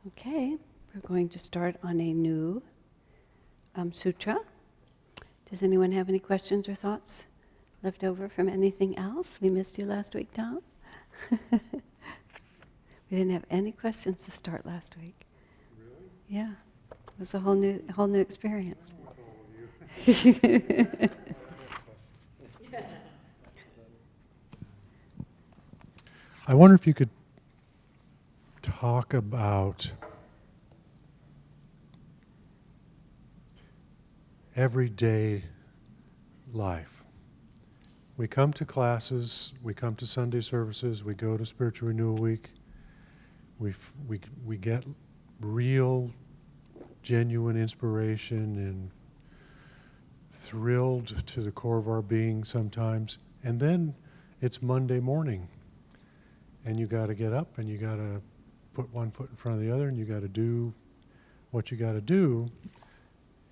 Okay, we're going to start on a new sutra. Does anyone have any questions or thoughts left over from anything else? We missed you last week, Tom. We didn't have any questions to start last week. Really? Yeah, it was a whole new experience. I wonder if you could talk about everyday life. We come to classes, we come to Sunday services, we go to Spiritual Renewal Week. We get real, genuine inspiration and thrilled to the core of our being sometimes. And then it's Monday morning. And you got to get up and you got to put one foot in front of the other and you got to do what you got to do.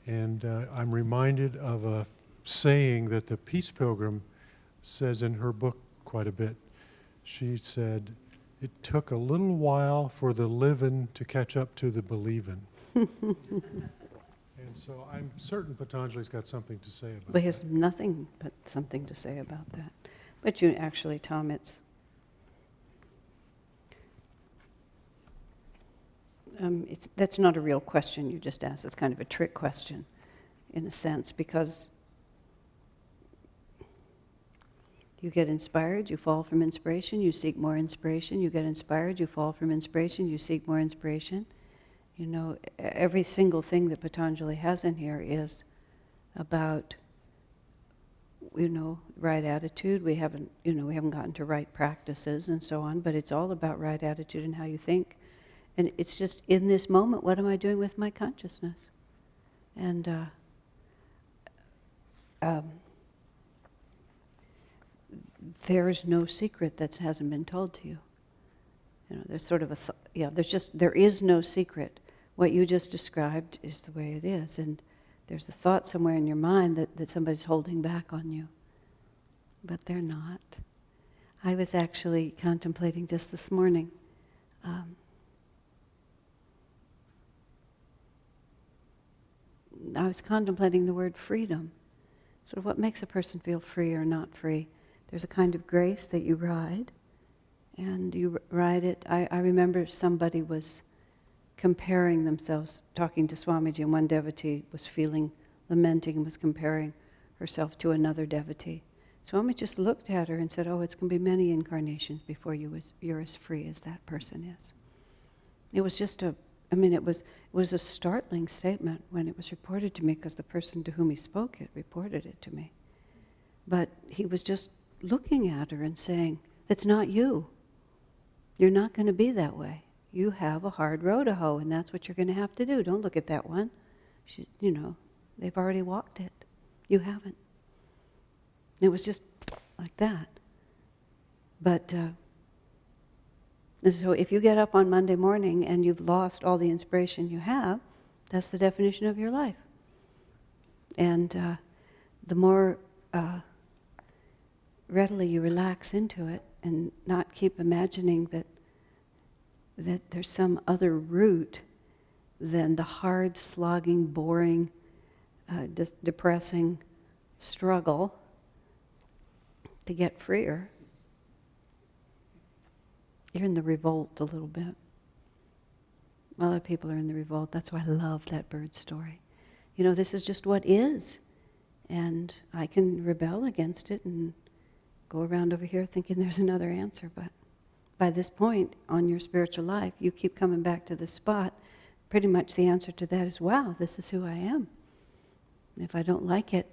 And I'm reminded of a saying that the Peace Pilgrim says in her book quite a bit. She said, "It took a little while for the livin' to catch up to the believin'." And so I'm certain Patanjali's got something to say about Well, he has that. nothing but something to say about that. But you actually, Tom, that's not a real question you just asked. It's kind of a trick question, in a sense, because you get inspired, you fall from inspiration, you seek more inspiration. You get inspired, you fall from inspiration, you seek more inspiration. You know, every single thing that Patanjali has in here is about, right attitude. We haven't gotten to right practices and so on, but it's all about right attitude and how you think. And it's just, in this moment, what am I doing with my consciousness? And there's no secret that hasn't been told to you. There's sort of there is no secret. What you just described is the way it is. And there's a thought somewhere in your mind that somebody's holding back on you. But they're not. I was actually contemplating just this morning. I was contemplating the word freedom. Sort of what makes a person feel free or not free. There's a kind of grace that you ride, and you ride it. I remember somebody was comparing themselves, talking to Swamiji, and one devotee was lamenting and was comparing herself to another devotee. Swami just looked at her and said, "Oh, it's going to be many incarnations before you're as free as that person is." It was just it was a startling statement when it was reported to me, because the person to whom he spoke it reported it to me. But he was just looking at her and saying, "That's not you. You're not going to be that way. You have a hard row to hoe, and that's what you're going to have to do. Don't look at that one. They've already walked it. You haven't." It was just like that. But so if you get up on Monday morning and you've lost all the inspiration you have, that's the definition of your life. And the more readily you relax into it and not keep imagining that there's some other route than the hard, slogging, boring, depressing struggle to get freer, you're in the revolt a little bit. A lot of people are in the revolt. That's why I love that bird story. This is just what is. And I can rebel against it and go around over here thinking there's another answer. But by this point on your spiritual life, you keep coming back to this spot. Pretty much the answer to that is, wow, this is who I am. And if I don't like it,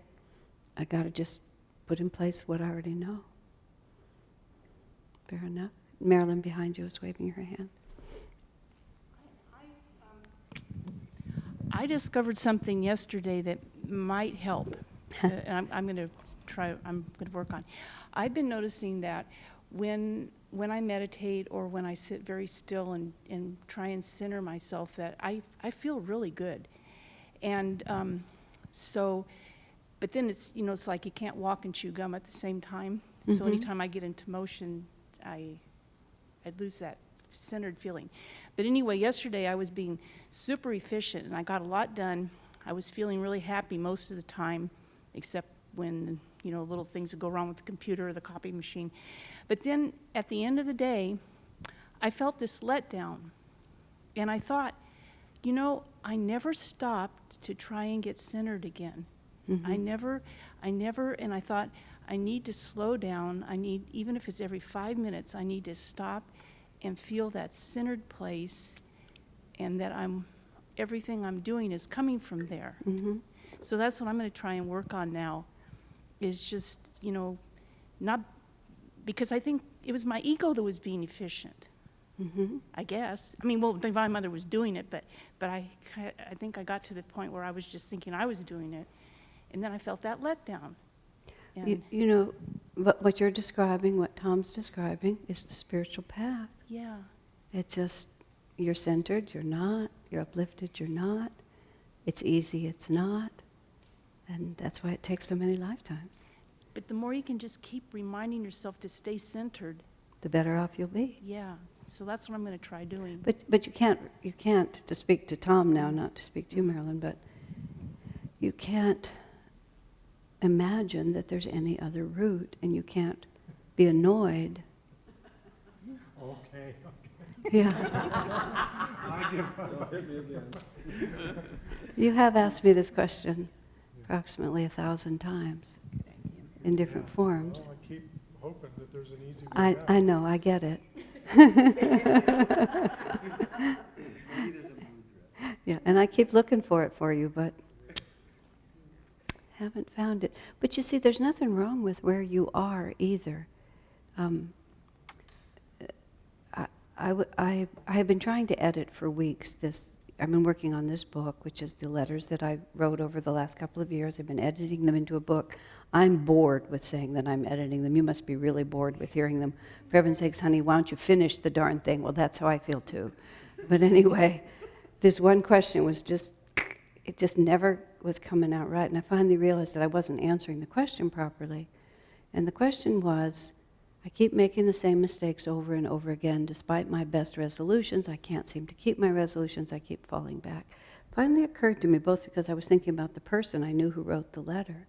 I got to just put in place what I already know. Fair enough? Marilyn behind you is waving her hand. I discovered something yesterday that might help. And I'm going to work on. I've been noticing that when I meditate or when I sit very still and try and center myself, that I feel really good. And but then it's like you can't walk and chew gum at the same time. Mm-hmm. So anytime I get into motion, I lose that centered feeling. But anyway, yesterday I was being super efficient, and I got a lot done. I was feeling really happy most of the time, except when, little things would go wrong with the computer or the copy machine. But then at the end of the day, I felt this letdown. And I thought, I never stopped to try and get centered again. Mm-hmm. I never, and I thought, I need to slow down. Even if it's every 5 minutes, I need to stop and feel that centered place, and that everything I'm doing is coming from there. Mm-hmm. So that's what I'm going to try and work on now, is just, not, because I think it was my ego that was being efficient. Mm-hmm. I guess. Well, Divine Mother was doing it, but I think I got to the point where I was just thinking I was doing it, and then I felt that letdown. And But what you're describing, what Tom's describing, is the spiritual path. yeah, It's just, you're centered, you're not. You're uplifted, you're not. It's easy, it's not. And that's why it takes so many lifetimes. but the more you can just keep reminding yourself to stay centered, The better off you'll be. yeah. So that's what I'm going to try doing. But you can't, to speak to Tom now, not to speak to you, Marilyn, but you can't imagine that there's any other route, and you can't be annoyed. Okay. Yeah. I give up. You have asked me this question approximately 1,000 times in different forms. Well, I keep hoping that there's an easy way out. I know, I get it. Yeah, and I keep looking for it for you, but haven't found it. But you see, there's nothing wrong with where you are either. I have been trying to edit for weeks this. I've been working on this book, which is the letters that I wrote over the last couple of years. I've been editing them into a book. I'm bored with saying that I'm editing them. You must be really bored with hearing them. For heaven's sakes, honey, why don't you finish the darn thing? Well, that's how I feel too. But anyway, this one question was just, it just never was coming out right. And I finally realized that I wasn't answering the question properly. And the question was, I keep making the same mistakes over and over again. Despite my best resolutions, I can't seem to keep my resolutions. I keep falling back. Finally occurred to me, both because I was thinking about the person I knew who wrote the letter.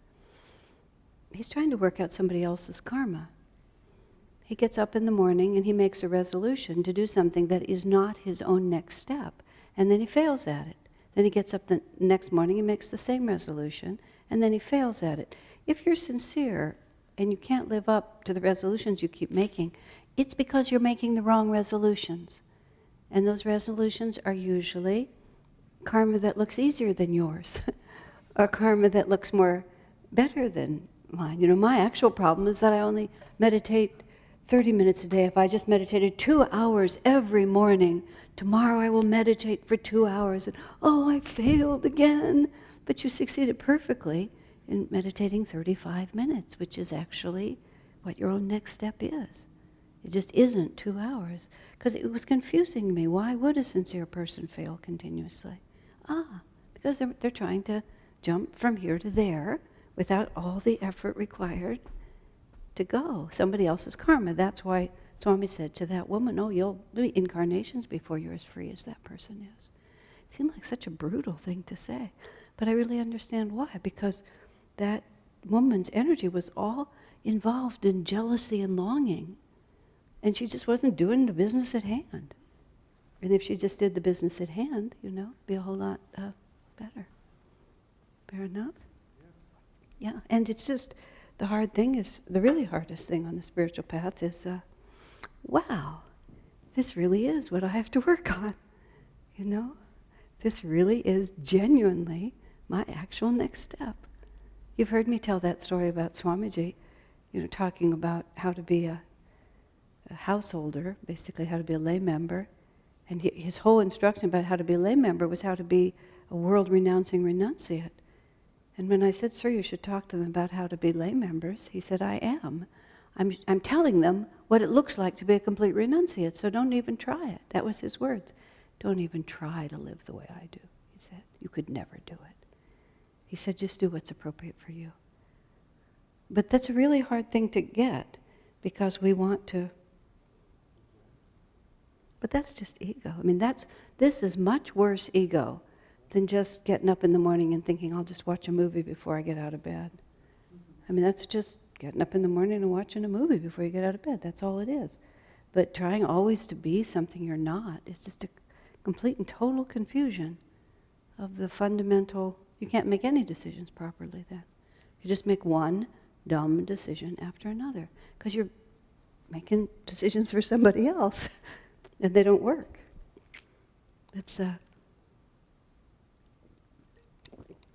He's trying to work out somebody else's karma. He gets up in the morning and he makes a resolution to do something that is not his own next step. And then he fails at it. Then he gets up the next morning and makes the same resolution, and then he fails at it. If you're sincere and you can't live up to the resolutions you keep making, it's because you're making the wrong resolutions. And those resolutions are usually karma that looks easier than yours, or karma that looks more better than mine. My actual problem is that I only meditate 30 minutes a day. If I just meditated 2 hours every morning, tomorrow I will meditate for 2 hours, and I failed again. But you succeeded perfectly in meditating 35 minutes, which is actually what your own next step is. It just isn't 2 hours. Because it was confusing me. Why would a sincere person fail continuously? Because they're trying to jump from here to there without all the effort required to go. Somebody else's karma. That's why Swami said to that woman, you'll do incarnations before you're as free as that person is. It seemed like such a brutal thing to say. But I really understand why. Because that woman's energy was all involved in jealousy and longing. And she just wasn't doing the business at hand. And if she just did the business at hand, it'd be a whole lot better. Fair enough? Yeah, and it's just, the hard thing is, the really hardest thing on the spiritual path is, wow, this really is what I have to work on. This really is genuinely my actual next step. You've heard me tell that story about Swamiji, talking about how to be a householder, basically how to be a lay member. And his whole instruction about how to be a lay member was how to be a world-renouncing renunciate. And when I said, sir, you should talk to them about how to be lay members, he said, I am. I'm telling them what it looks like to be a complete renunciate, so don't even try it. That was his words. Don't even try to live the way I do, he said. You could never do it. He said, just do what's appropriate for you. But that's a really hard thing to get, because we want to. But that's just ego. I mean, this is much worse ego than just getting up in the morning and thinking, I'll just watch a movie before I get out of bed. I mean, that's just getting up in the morning and watching a movie before you get out of bed. That's all it is. But trying always to be something you're not is just a complete and total confusion of the fundamental. You can't make any decisions properly then. You just make one dumb decision after another because you're making decisions for somebody else and they don't work.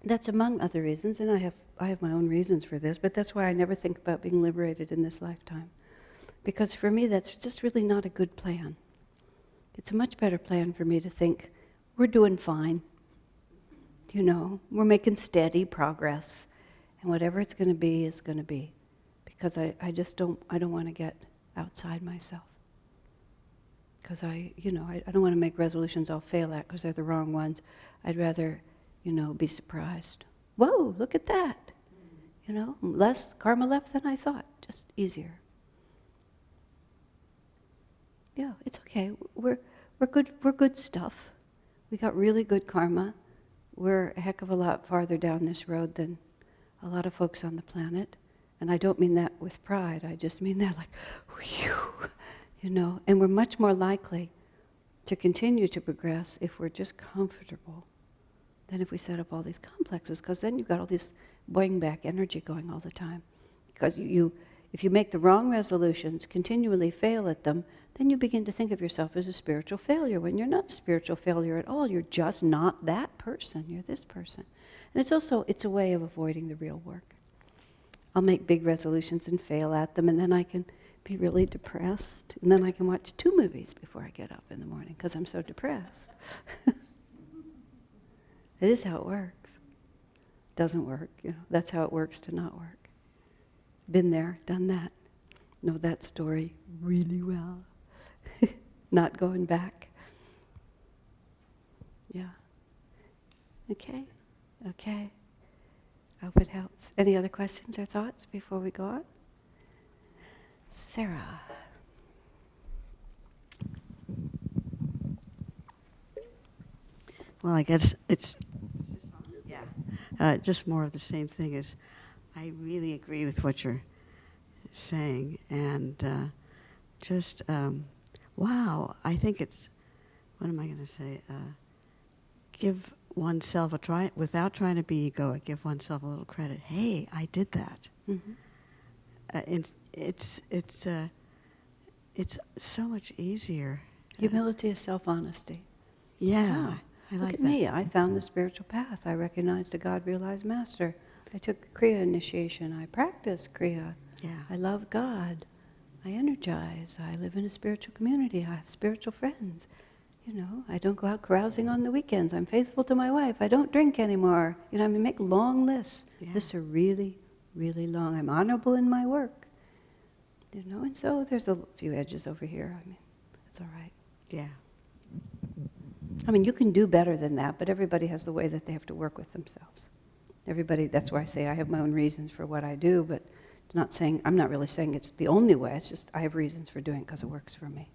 That's among other reasons, and I have my own reasons for this, but that's why I never think about being liberated in this lifetime. Because for me, that's just really not a good plan. It's a much better plan for me to think, we're doing fine. You know, we're making steady progress, and whatever it's going to be is going to be. Because I don't want to get outside myself. Because I don't want to make resolutions I'll fail at because they're the wrong ones. I'd rather, be surprised. Whoa, look at that. Less karma left than I thought. Just easier. Yeah, it's okay. We're good stuff. We got really good karma. We're a heck of a lot farther down this road than a lot of folks on the planet. And I don't mean that with pride. I just mean that like, whew, and we're much more likely to continue to progress if we're just comfortable than if we set up all these complexes, because then you've got all this boing back energy going all the time. Because if you make the wrong resolutions, continually fail at them, then you begin to think of yourself as a spiritual failure, when you're not a spiritual failure at all. You're just not that person. You're this person. And it's a way of avoiding the real work. I'll make big resolutions and fail at them, and then I can be really depressed, and then I can watch 2 movies before I get up in the morning because I'm so depressed. It is how it works. Doesn't work, That's how it works to not work. Been there, done that. Know that story really well. Not going back. Yeah. Okay. I hope it helps. Any other questions or thoughts before we go on? Sarah. Well, I guess it's just more of the same thing. As I really agree with what you're saying, and wow, I think it's, what am I going to say? Give oneself a try, without trying to be egoic, give oneself a little credit. Hey, I did that. Mm-hmm. It's so much easier. Humility is self-honesty. Yeah. I Look like at that. me, I found the spiritual path. I recognized a God-realized master. I took Kriya initiation. I practiced Kriya. Yeah. I love God. I energize. I live in a spiritual community. I have spiritual friends. I don't go out carousing on the weekends. I'm faithful to my wife. I don't drink anymore. Make long lists. Yeah. Lists are really, really long. I'm honorable in my work. And so there's a few edges over here. It's all right. Yeah. You can do better than that, but everybody has the way that they have to work with themselves. Everybody, that's why I say I have my own reasons for what I do, but I'm not really saying it's the only way. It's just I have reasons for doing it because it works for me.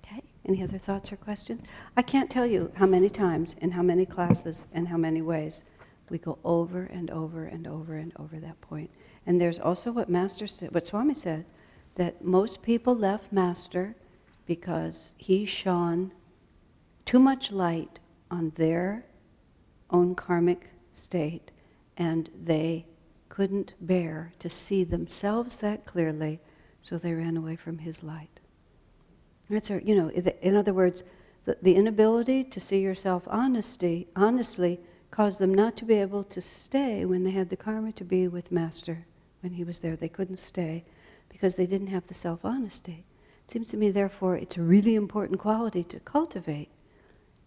Okay, any other thoughts or questions? I can't tell you how many times, in how many classes, and how many ways we go over and over and over and over that point. And there's also what Master said, what Swami said, that most people left Master because he shone too much light on their own karmic state, and they couldn't bear to see themselves that clearly, so they ran away from his light. In other words, the inability to see yourself honestly caused them not to be able to stay when they had the karma to be with Master. When he was there, they couldn't stay because they didn't have the self-honesty. It seems to me, therefore, it's a really important quality to cultivate,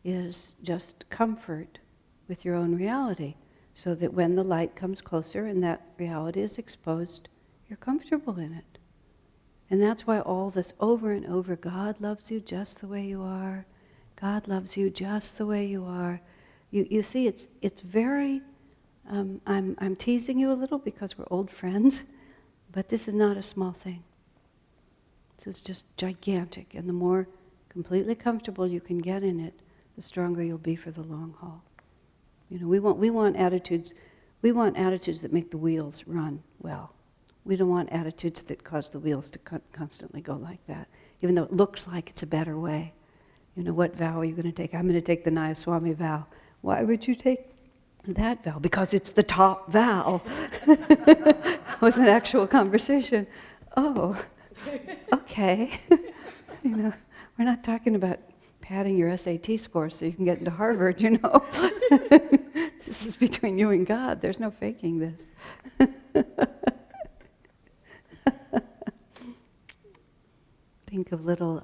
is just comfort with your own reality, so that when the light comes closer and that reality is exposed, you're comfortable in it. And that's why all this over and over, God loves you just the way you are, God loves you just the way you are. You see, it's very, I'm teasing you a little because we're old friends, but this is not a small thing. So it's just gigantic. And the more completely comfortable you can get in it, the stronger you'll be for the long haul. You know, we want attitudes that make the wheels run well. We don't want attitudes that cause the wheels to constantly go like that, even though it looks like it's a better way. You know, what vow are you going to take? I'm going to take the Nayaswami vow. Why would you take that vow? Because it's the top vow. It was an actual conversation. Oh, okay. You know, we're not talking about padding your SAT score so you can get into Harvard, you know. This is between you and God. There's no faking this. Think of little,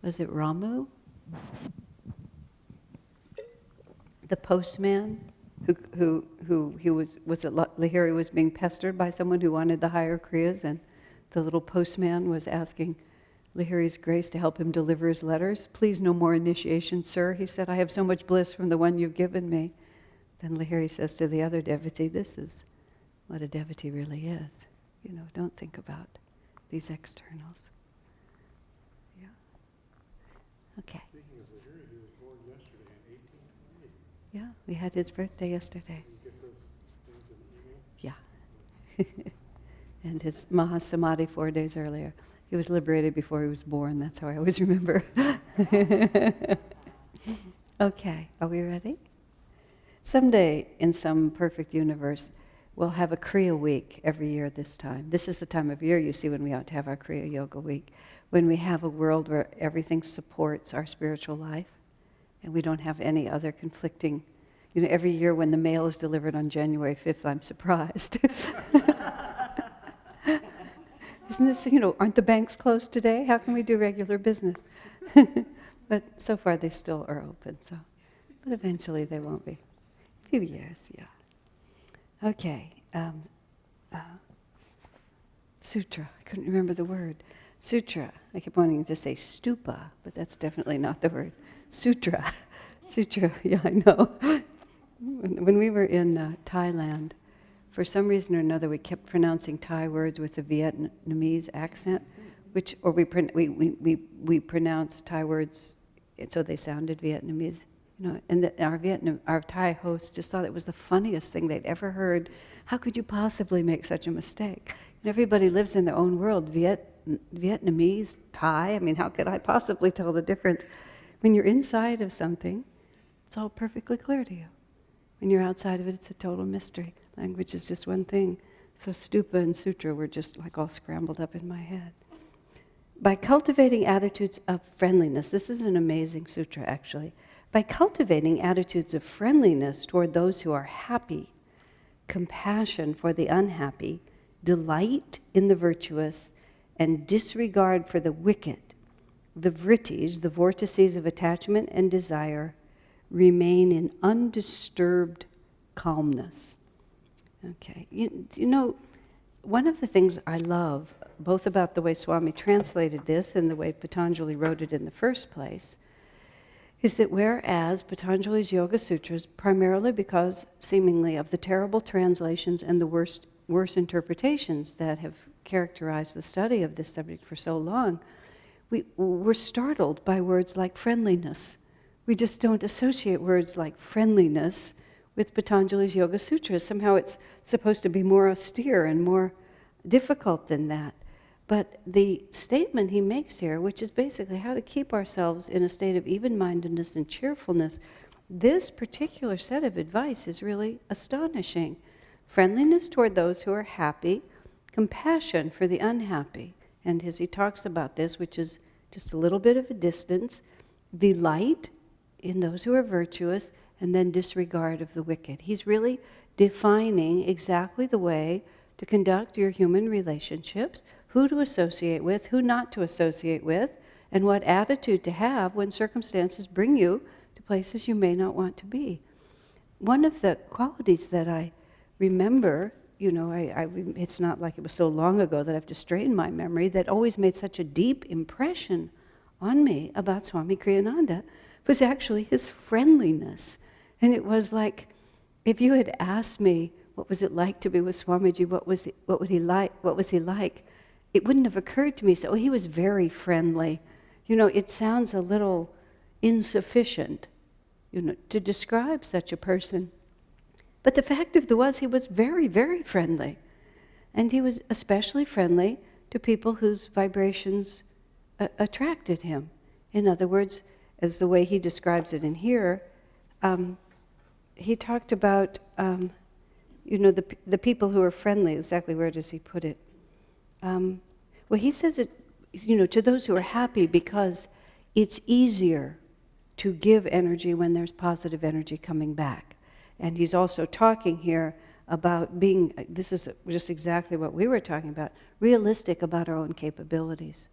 was it Ramu? The postman who was it Lahiri was being pestered by someone who wanted the higher kriyas, and the little postman was asking Lahiri's grace to help him deliver his letters. Please, no more initiation, sir. He said, I have so much bliss from the one you've given me. Then Lahiri says to the other devotee, this is what a devotee really is. You know, don't think about these externals. Yeah. Okay. Speaking of Lahiri, he was born yesterday in 1820. Yeah, we had his birthday yesterday. You get those things in the email? Yeah. And his Mahasamadhi 4 days earlier. He was liberated before he was born. That's how I always remember. Okay, are we ready? Someday, in some perfect universe, we'll have a Kriya week every year this time. This is the time of year, you see, when we ought to have our Kriya Yoga week. When we have a world where everything supports our spiritual life, and we don't have any other conflicting. You know, every year when the mail is delivered on January 5th, I'm surprised. Isn't this, you know, aren't the banks closed today? How can we do regular business? But so far they still are open, so. But eventually they won't be. A few years, yeah. Okay. Sutra. I couldn't remember the word. Sutra. I kept wanting to say stupa, but that's definitely not the word. Sutra. Sutra, yeah, I know. When we were in Thailand, for some reason or another, we kept pronouncing Thai words with a Vietnamese accent, we pronounced Thai words so they sounded Vietnamese. You know, and our Thai hosts just thought it was the funniest thing they'd ever heard. How could you possibly make such a mistake? And everybody lives in their own world. Vietnamese, Thai. I mean, how could I possibly tell the difference? When you're inside of something, it's all perfectly clear to you. When you're outside of it, it's a total mystery. Language is just one thing. So stupa and sutra were just like all scrambled up in my head. By cultivating attitudes of friendliness, this is an amazing sutra actually. By cultivating attitudes of friendliness toward those who are happy, compassion for the unhappy, delight in the virtuous, and disregard for the wicked, the vrittis, the vortices of attachment and desire, remain in undisturbed calmness. Okay, you know, one of the things I love, both about the way Swami translated this and the way Patanjali wrote it in the first place, is that whereas Patanjali's Yoga Sutras, primarily because seemingly of the terrible translations and the worse interpretations that have characterized the study of this subject for so long, we're startled by words like friendliness. We just don't associate words like friendliness with Patanjali's Yoga Sutras. Somehow it's supposed to be more austere and more difficult than that. But the statement he makes here, which is basically how to keep ourselves in a state of even-mindedness and cheerfulness, this particular set of advice is really astonishing. Friendliness toward those who are happy, compassion for the unhappy. And as he talks about this, which is just a little bit of a distance, delight in those who are virtuous, and then disregard of the wicked. He's really defining exactly the way to conduct your human relationships, who to associate with, who not to associate with, and what attitude to have when circumstances bring you to places you may not want to be. One of the qualities that I remember, you know, it's not like it was so long ago that I have to strain my memory, that always made such a deep impression on me about Swami Kriyananda was actually his friendliness. And it was like, if you had asked me, what was it like to be with Swamiji? What was he like? it wouldn't have occurred to me, so he was very friendly. You know, it sounds a little insufficient, you know, to describe such a person. But the fact of the was, he was very, very friendly. And he was especially friendly to people whose vibrations attracted him. In other words, as the way he describes it in here, he talked about, you know, the people who are friendly. Exactly where does he put it? Well, he says it, you know, to those who are happy, because it's easier to give energy when there's positive energy coming back. And he's also talking here about being, this is just exactly what we were talking about, realistic about our own capabilities.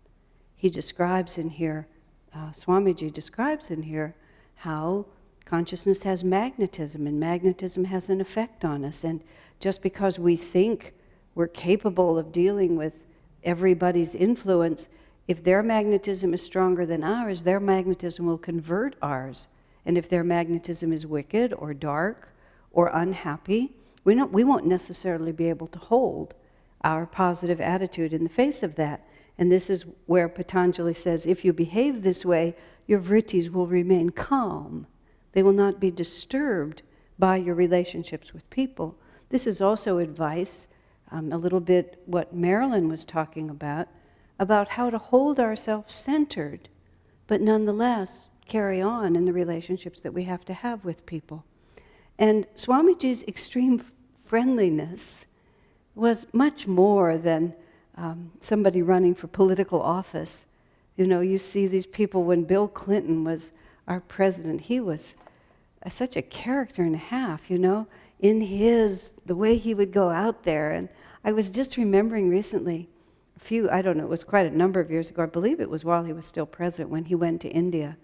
He describes in here, Swamiji describes in here, how consciousness has magnetism, and magnetism has an effect on us. And just because we think we're capable of dealing with everybody's influence, if their magnetism is stronger than ours, their magnetism will convert ours. And if their magnetism is wicked or dark or unhappy, we won't necessarily be able to hold our positive attitude in the face of that. And this is where Patanjali says, if you behave this way, your vrittis will remain calm. They will not be disturbed by your relationships with people. This is also advice, a little bit what Marilyn was talking about how to hold ourselves centered, but nonetheless carry on in the relationships that we have to have with people. And Swamiji's extreme friendliness was much more than somebody running for political office. You know, you see these people, when Bill Clinton was our president, he was such a character and a half, you know, in the way he would go out there. And I was just remembering recently, I don't know, it was quite a number of years ago, I believe it was while he was still president, when he went to India,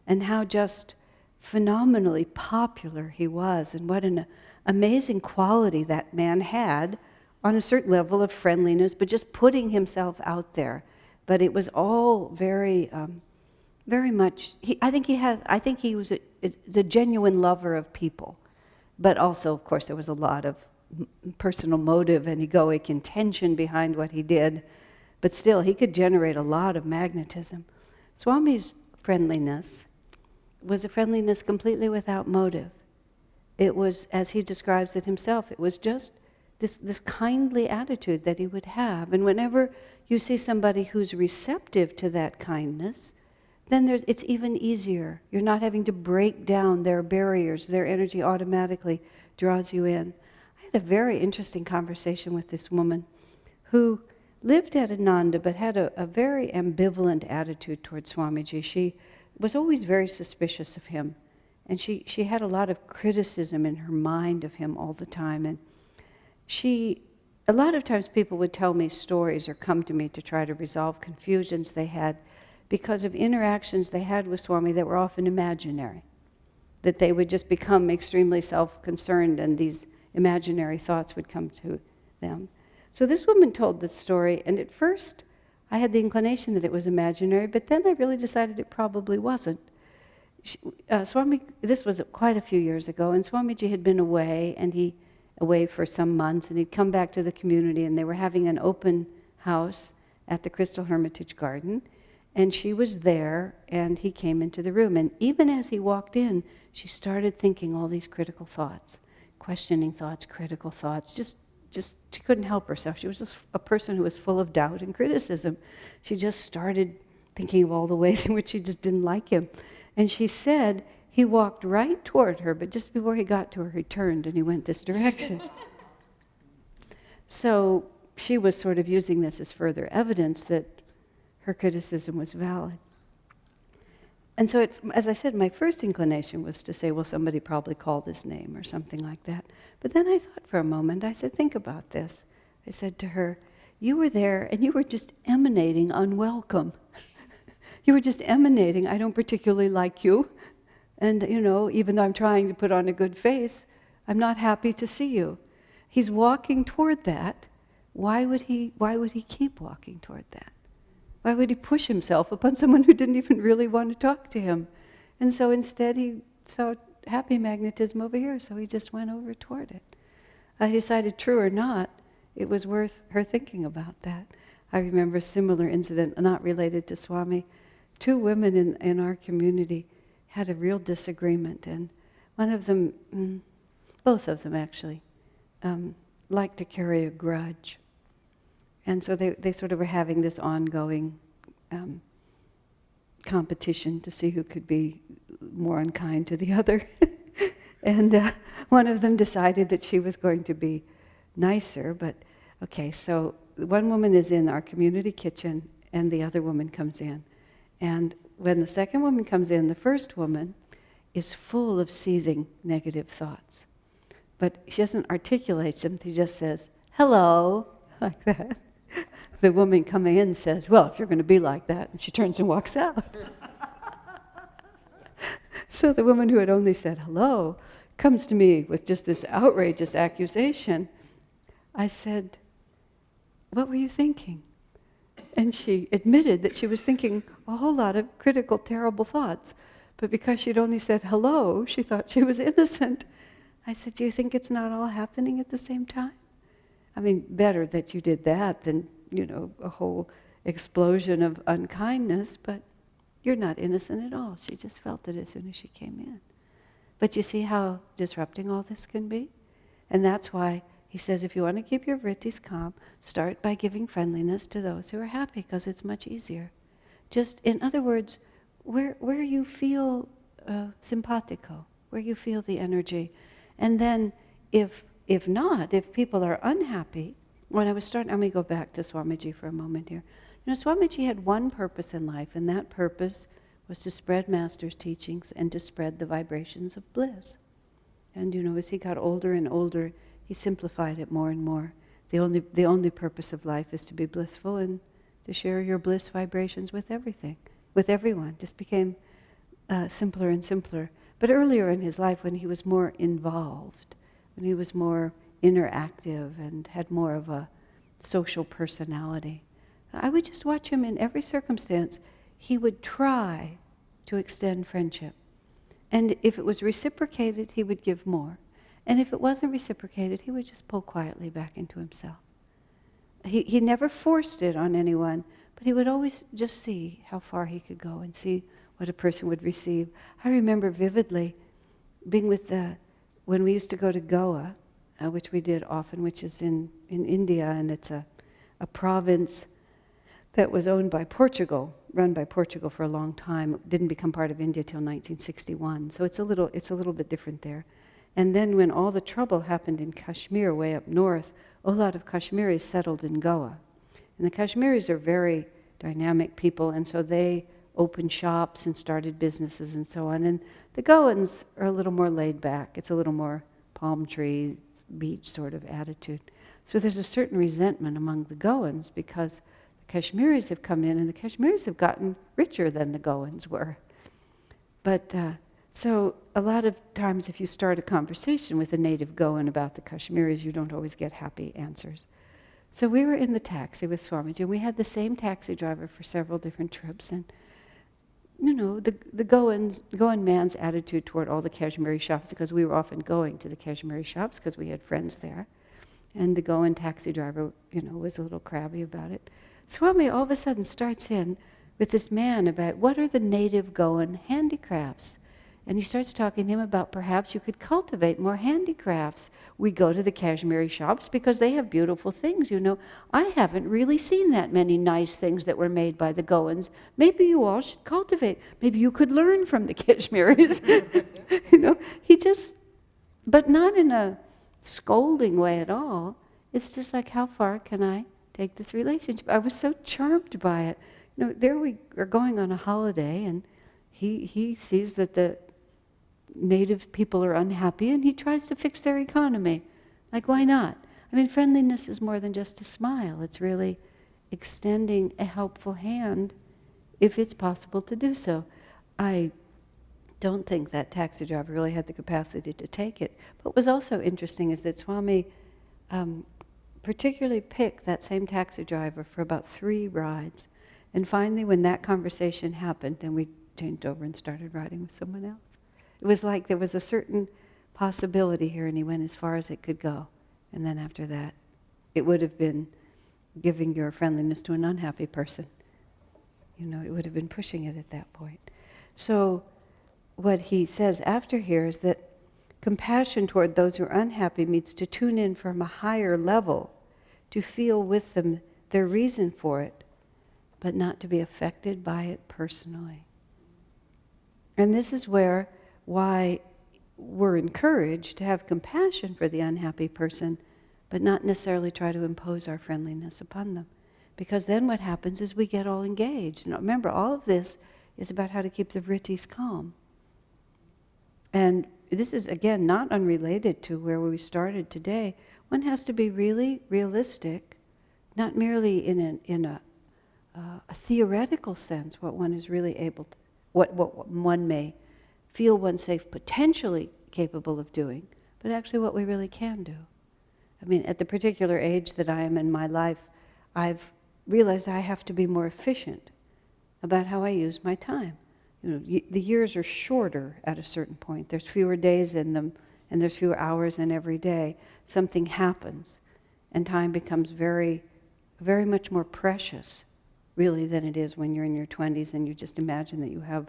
and how just phenomenally popular he was, and what an amazing quality that man had on a certain level of friendliness, but just putting himself out there. But it was all very, very much, I think he was a genuine lover of people. But also, of course, there was a lot of personal motive and egoic intention behind what he did. But still, he could generate a lot of magnetism. Swami's friendliness was a friendliness completely without motive. It was, as he describes it himself, it was just this kindly attitude that he would have. And whenever you see somebody who's receptive to that kindness, then it's even easier. You're not having to break down their barriers. Their energy automatically draws you in. I had a very interesting conversation with this woman who lived at Ananda but had a very ambivalent attitude towards Swamiji. She was always very suspicious of him. And she had a lot of criticism in her mind of him all the time. And a lot of times people would tell me stories or come to me to try to resolve confusions they had because of interactions they had with Swami that were often imaginary, that they would just become extremely self-concerned and these imaginary thoughts would come to them. So this woman told this story, and at first I had the inclination that it was imaginary, but then I really decided it probably wasn't. Swami, this was quite a few years ago, and Swamiji had been away for some months, and he'd come back to the community, and they were having an open house at the Crystal Hermitage Garden, and she was there, and he came into the room, and even as he walked in, she started thinking all these critical thoughts, questioning thoughts, critical thoughts, just she couldn't help herself. She was just a person who was full of doubt and criticism. She just started thinking of all the ways in which she just didn't like him. And she said he walked right toward her, but just before he got to her, he turned and he went this direction. So she was sort of using this as further evidence that her criticism was valid. And so, as I said, my first inclination was to say, well, somebody probably called his name or something like that. But then I thought for a moment, I said, think about this. I said to her, you were there and you were just emanating unwelcome. You were just emanating, I don't particularly like you. And, you know, even though I'm trying to put on a good face, I'm not happy to see you. He's walking toward that. Why would he keep walking toward that? Why would he push himself upon someone who didn't even really want to talk to him? And so instead he saw happy magnetism over here, so he just went over toward it. I decided, true or not, it was worth her thinking about that. I remember a similar incident, not related to Swami. Two women in our community had a real disagreement, and one of them, both of them actually, liked to carry a grudge. And so they sort of were having this ongoing competition to see who could be more unkind to the other. And one of them decided that she was going to be nicer, but okay, so one woman is in our community kitchen and the other woman comes in. And when the second woman comes in, the first woman is full of seething negative thoughts. But she doesn't articulate them, she just says, hello, like that. The woman coming in says, well, if you're going to be like that, and she turns and walks out. So the woman who had only said hello comes to me with just this outrageous accusation. I said, what were you thinking? And she admitted that she was thinking a whole lot of critical, terrible thoughts. But because she'd only said hello, she thought she was innocent. I said, do you think it's not all happening at the same time? I mean, better that you did that than, a whole explosion of unkindness, but you're not innocent at all. She just felt it as soon as she came in. But you see how disrupting all this can be? And that's why he says, if you want to keep your vrittis calm, start by giving friendliness to those who are happy, because it's much easier. Just, in other words, where you feel simpatico, where you feel the energy. And then if people are unhappy, when I was starting, let me go back to Swamiji for a moment here. Swamiji had one purpose in life, and that purpose was to spread Master's teachings and to spread the vibrations of bliss. And as he got older and older, he simplified it more and more. The only purpose of life is to be blissful and to share your bliss vibrations with everything, with everyone. Just became simpler and simpler. But earlier in his life, when he was more involved, when he was more interactive and had more of a social personality, I would just watch him in every circumstance. He would try to extend friendship. And if it was reciprocated, he would give more. And if it wasn't reciprocated, he would just pull quietly back into himself. He never forced it on anyone, but he would always just see how far he could go and see what a person would receive. I remember vividly being with when we used to go to Goa, which we did often, which is in India, and it's a province that was owned by Portugal, run by Portugal for a long time. It didn't become part of India till 1961, so it's a little bit different there. And then when all the trouble happened in Kashmir, way up north, a lot of Kashmiris settled in Goa. And the Kashmiris are very dynamic people, and so they opened shops and started businesses and so on. And the Goans are a little more laid back. It's a little more palm trees, beach sort of attitude. So there's a certain resentment among the Goans because the Kashmiris have come in and the Kashmiris have gotten richer than the Goans were. But so a lot of times if you start a conversation with a native Goan about the Kashmiris, you don't always get happy answers. So we were in the taxi with Swamiji, and we had the same taxi driver for several different trips. And the Goan man's attitude toward all the Kashmiri shops, because we were often going to the Kashmiri shops because we had friends there. And the Goan taxi driver, was a little crabby about it. Swami all of a sudden starts in with this man about what are the native Goan handicrafts. And he starts talking to him about perhaps you could cultivate more handicrafts. We go to the Kashmiri shops because they have beautiful things, I haven't really seen that many nice things that were made by the Goans. Maybe you all should cultivate. Maybe you could learn from the Kashmiris. He just, but not in a scolding way at all. It's just like, how far can I take this relationship? I was so charmed by it. There we are going on a holiday, and he sees that the native people are unhappy, and he tries to fix their economy. Like, why not? I mean, friendliness is more than just a smile. It's really extending a helpful hand if it's possible to do so. I don't think that taxi driver really had the capacity to take it. But what was also interesting is that Swami particularly picked that same taxi driver for about 3 rides. And finally, when that conversation happened, then we changed over and started riding with someone else. It was like there was a certain possibility here, and he went as far as it could go. And then after that, it would have been giving your friendliness to an unhappy person. You know, it would have been pushing it at that point. So what he says after here is that compassion toward those who are unhappy means to tune in from a higher level, to feel with them their reason for it, but not to be affected by it personally. And this is why we're encouraged to have compassion for the unhappy person, but not necessarily try to impose our friendliness upon them. Because then what happens is we get all engaged. Now remember, all of this is about how to keep the vrittis calm. And this is, again, not unrelated to where we started today. One has to be really realistic, not merely in a theoretical sense, what one is really able to, what one may feel oneself potentially capable of doing, but actually what we really can do. I mean, at the particular age that I am in my life, I've realized I have to be more efficient about how I use my time. You know, the years are shorter at a certain point. There's fewer days in them, and there's fewer hours in every day. Something happens, and time becomes very, very much more precious, really, than it is when you're in your 20s and you just imagine that you have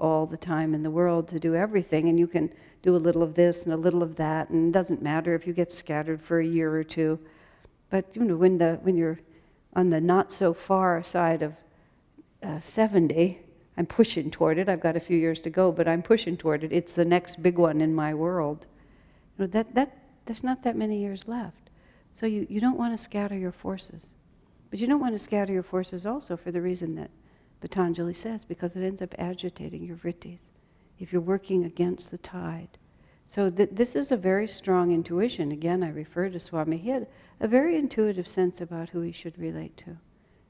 all the time in the world to do everything, and you can do a little of this and a little of that, and it doesn't matter if you get scattered for a year or two. But you know, when you're on the not so far side of 70, I'm pushing toward it. I've got a few years to go, but I'm pushing toward it. It's the next big one in my world. You know, there's not that many years left. So you don't want to scatter your forces. But you don't want to scatter your forces also for the reason that Patanjali says, because it ends up agitating your vrittis if you're working against the tide. So this is a very strong intuition. Again, I refer to Swami. He had a very intuitive sense about who he should relate to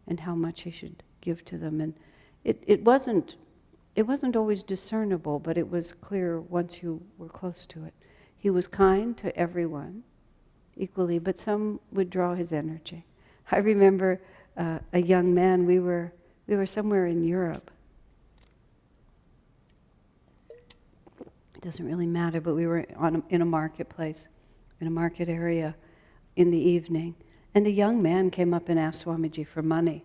and how much he should give to them. And it wasn't always discernible, but it was clear once you were close to it. He was kind to everyone equally, but some would draw his energy. I remember a young man, we were somewhere in Europe. It doesn't really matter, but we were in a marketplace, in a market area in the evening, and a young man came up and asked Swamiji for money.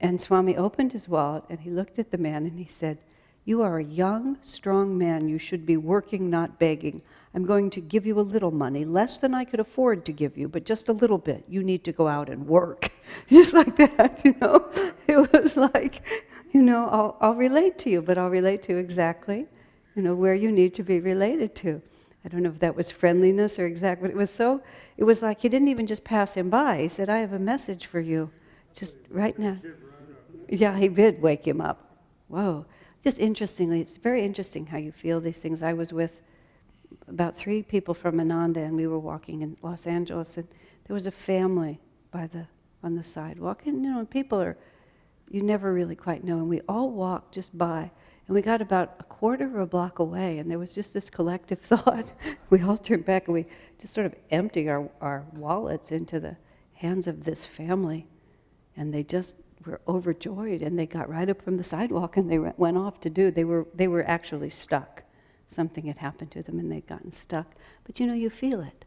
And Swami opened his wallet and he looked at the man and he said, "You are a young, strong man. You should be working, not begging. I'm going to give you a little money, less than I could afford to give you, but just a little bit. You need to go out and work." Just like that, you know. It was like, you know, I'll relate to you, but I'll relate to you exactly, you know, where you need to be related to. I don't know if that was friendliness or exact, but it was like he didn't even just pass him by. He said, "I have a message for you, just right now." Yeah, he did wake him up. Whoa. Just interestingly, it's very interesting how you feel these things. I was with about 3 people from Ananda, and we were walking in Los Angeles, and there was a family on the sidewalk, and you know, people you never really quite know, and we all walked just by, and we got about a quarter of a block away, and there was just this collective thought. We all turned back, and we just sort of emptied our wallets into the hands of this family, and they just were overjoyed, and they got right up from the sidewalk, and they went off to do. They were actually stuck. Something had happened to them, and they'd gotten stuck. But you know, you feel it.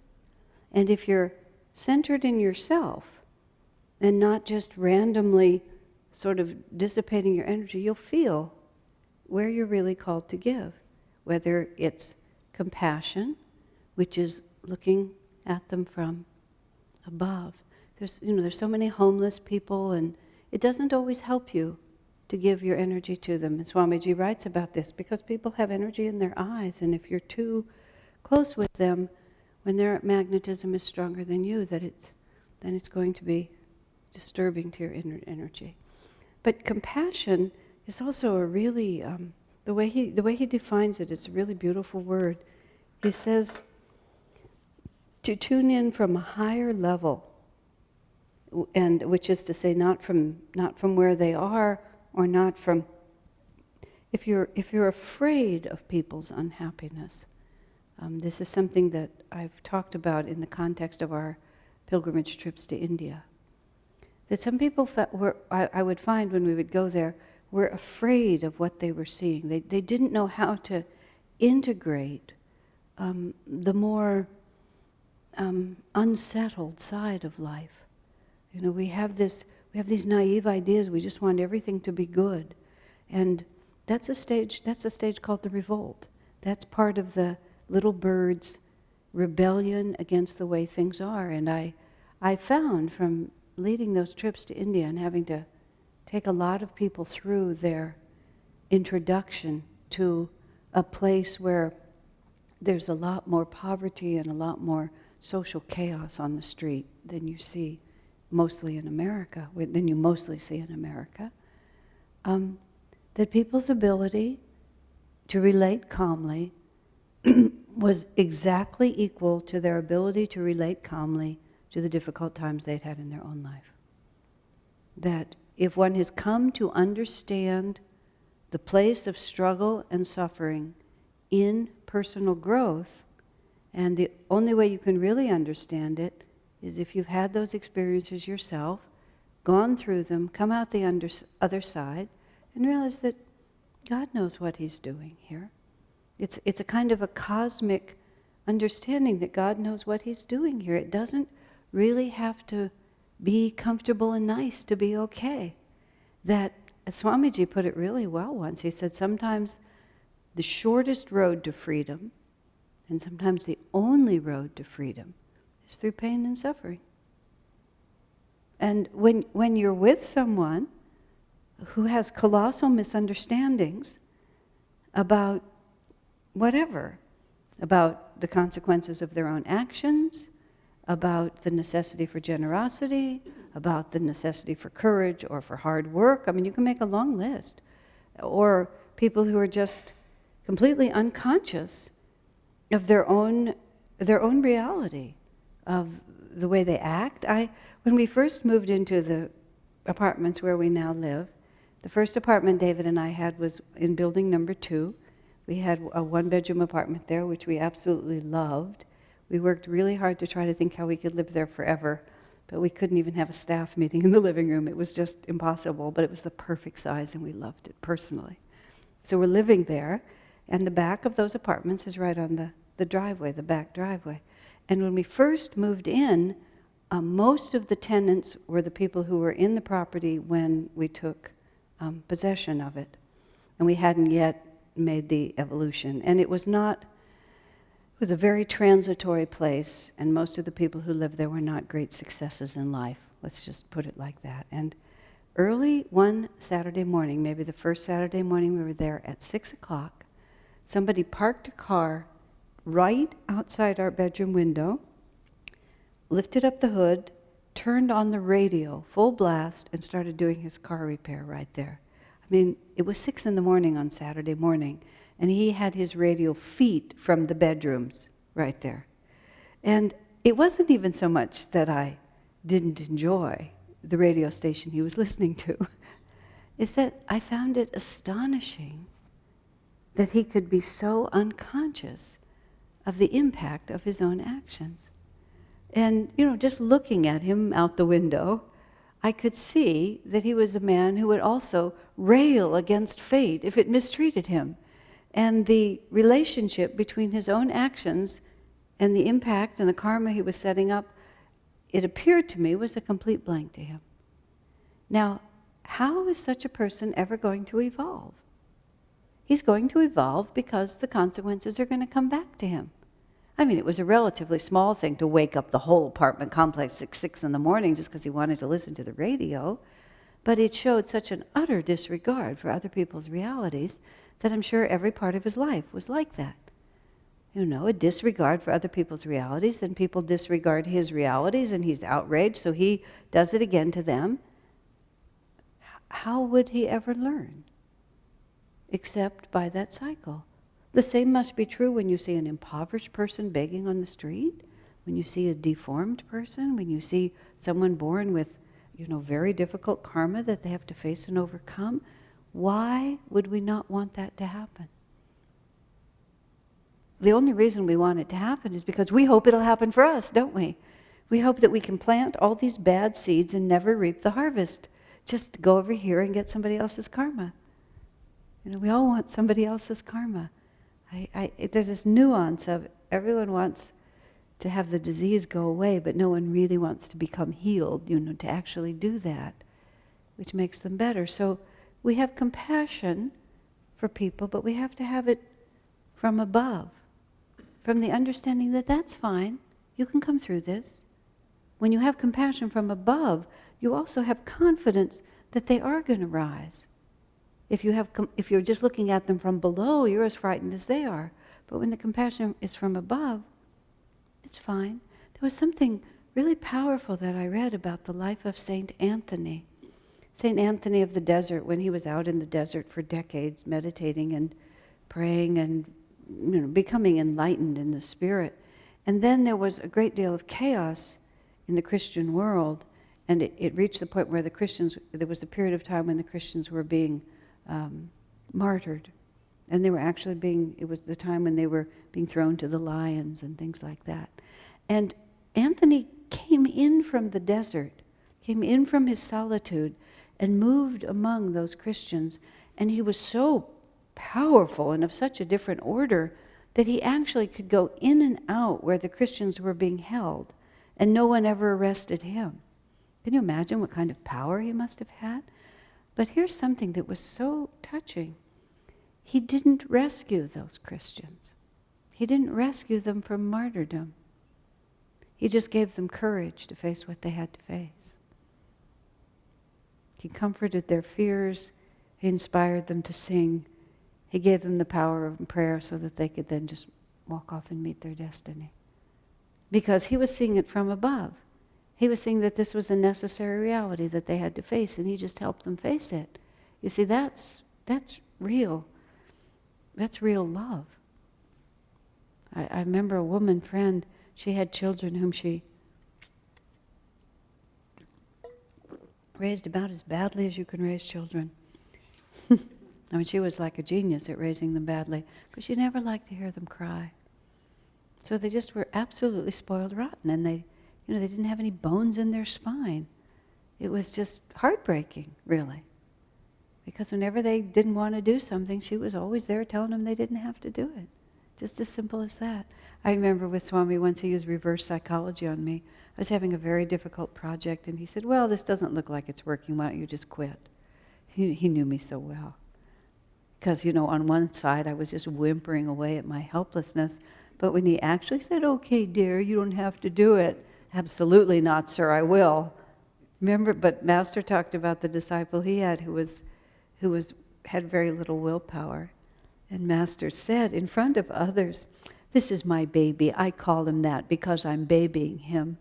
And if you're centered in yourself, and not just randomly sort of dissipating your energy, you'll feel where you're really called to give. Whether it's compassion, which is looking at them from above. There's so many homeless people, and it doesn't always help you to give your energy to them. And Swamiji writes about this, because people have energy in their eyes, and if you're too close with them, when their magnetism is stronger than you, then it's going to be disturbing to your inner energy. But compassion is also a really, the way he defines it, it's a really beautiful word. He says, to tune in from a higher level, and which is to say, not from where they are, or not from. If you're afraid of people's unhappiness, this is something that I've talked about in the context of our pilgrimage trips to India. That some people I would find when we would go there, were afraid of what they were seeing. They didn't know how to integrate the more unsettled side of life. You know, we have these naive ideas. We just want everything to be good. And that's a stage called the revolt. That's part of the little bird's rebellion against the way things are. And I found from leading those trips to India and having to take a lot of people through their introduction to a place where there's a lot more poverty and a lot more social chaos on the street than you see mostly in America, than you mostly see in America, that people's ability to relate calmly was exactly equal to their ability to relate calmly to the difficult times they'd had in their own life. That if one has come to understand the place of struggle and suffering in personal growth, and the only way you can really understand it is if you've had those experiences yourself, gone through them, come out the other side, and realize that God knows what He's doing here. It's a kind of a cosmic understanding that God knows what He's doing here. It doesn't really have to be comfortable and nice to be okay. That, as Swamiji put it really well once, he said sometimes the shortest road to freedom, and sometimes the only road to freedom, is through pain and suffering. And when you're with someone who has colossal misunderstandings about whatever, about the consequences of their own actions, about the necessity for generosity, about the necessity for courage or for hard work. I mean, you can make a long list. Or people who are just completely unconscious of their own reality, of the way they act. When we first moved into the apartments where we now live, the first apartment David and I had was in building number 2. We had a one-bedroom apartment there, which we absolutely loved. We worked really hard to try to think how we could live there forever, but we couldn't even have a staff meeting in the living room. It was just impossible, but it was the perfect size, and we loved it personally. So we're living there, and the back of those apartments is right on the driveway, the back driveway. And when we first moved in, most of the tenants were the people who were in the property when we took possession of it. And we hadn't yet made the evolution. And it was a very transitory place, and most of the people who lived there were not great successes in life. Let's just put it like that. And early one Saturday morning, maybe the first Saturday morning, we were there at 6 o'clock. Somebody parked a car right outside our bedroom window, lifted up the hood, turned on the radio, full blast, and started doing his car repair right there. I mean, it was 6 in the morning on Saturday morning, and he had his radio feet from the bedrooms right there. And it wasn't even so much that I didn't enjoy the radio station he was listening to, is that I found it astonishing that he could be so unconscious of the impact of his own actions. And, just looking at him out the window, I could see that he was a man who would also rail against fate if it mistreated him. And the relationship between his own actions and the impact and the karma he was setting up, it appeared to me, was a complete blank to him. Now, how is such a person ever going to evolve? He's going to evolve because the consequences are going to come back to him. I mean, it was a relatively small thing to wake up the whole apartment complex at 6 in the morning just because he wanted to listen to the radio, but it showed such an utter disregard for other people's realities that I'm sure every part of his life was like that. A disregard for other people's realities, then people disregard his realities and he's outraged, so he does it again to them. How would he ever learn? Except by that cycle. The same must be true when you see an impoverished person begging on the street, when you see a deformed person, when you see someone born with, very difficult karma that they have to face and overcome. Why would we not want that to happen? The only reason we want it to happen is because we hope it'll happen for us, don't we? We hope that we can plant all these bad seeds and never reap the harvest. Just go over here and get somebody else's karma. We all want somebody else's karma. There's this nuance of everyone wants to have the disease go away, but no one really wants to become healed, to actually do that, which makes them better. So we have compassion for people, but we have to have it from above, from the understanding that that's fine, you can come through this. When you have compassion from above, you also have confidence that they are going to rise. If you're just looking at them from below, you're as frightened as they are. But when the compassion is from above, it's fine. There was something really powerful that I read about the life of Saint Anthony. Saint Anthony of the desert, when he was out in the desert for decades, meditating and praying and becoming enlightened in the spirit. And then there was a great deal of chaos in the Christian world, and it reached the point where there was a period of time when the Christians were being martyred. And they were actually it was the time when they were being thrown to the lions and things like that. And Anthony came in from the desert, came in from his solitude, and moved among those Christians. And he was so powerful and of such a different order that he actually could go in and out where the Christians were being held, and no one ever arrested him. Can you imagine what kind of power he must have had? But here's something that was so touching. He didn't rescue those Christians. He didn't rescue them from martyrdom. He just gave them courage to face what they had to face. He comforted their fears. He inspired them to sing. He gave them the power of prayer so that they could then just walk off and meet their destiny. Because he was seeing it from above. He was seeing that this was a necessary reality that they had to face, and he just helped them face it. You see, that's real. That's real love. I remember a woman friend, she had children whom she raised about as badly as you can raise children. I mean, she was like a genius at raising them badly, because she never liked to hear them cry. So they just were absolutely spoiled rotten, and they didn't have any bones in their spine. It was just heartbreaking, really. Because whenever they didn't want to do something, she was always there telling them they didn't have to do it. Just as simple as that. I remember with Swami once he used reverse psychology on me. I was having a very difficult project, and he said, well, this doesn't look like it's working. Why don't you just quit? He knew me so well. Because, on one side I was just whimpering away at my helplessness. But when he actually said, okay, dear, you don't have to do it. Absolutely not, sir, I will. Remember, but Master talked about the disciple he had who had very little willpower. And Master said in front of others, this is my baby. I call him that because I'm babying him.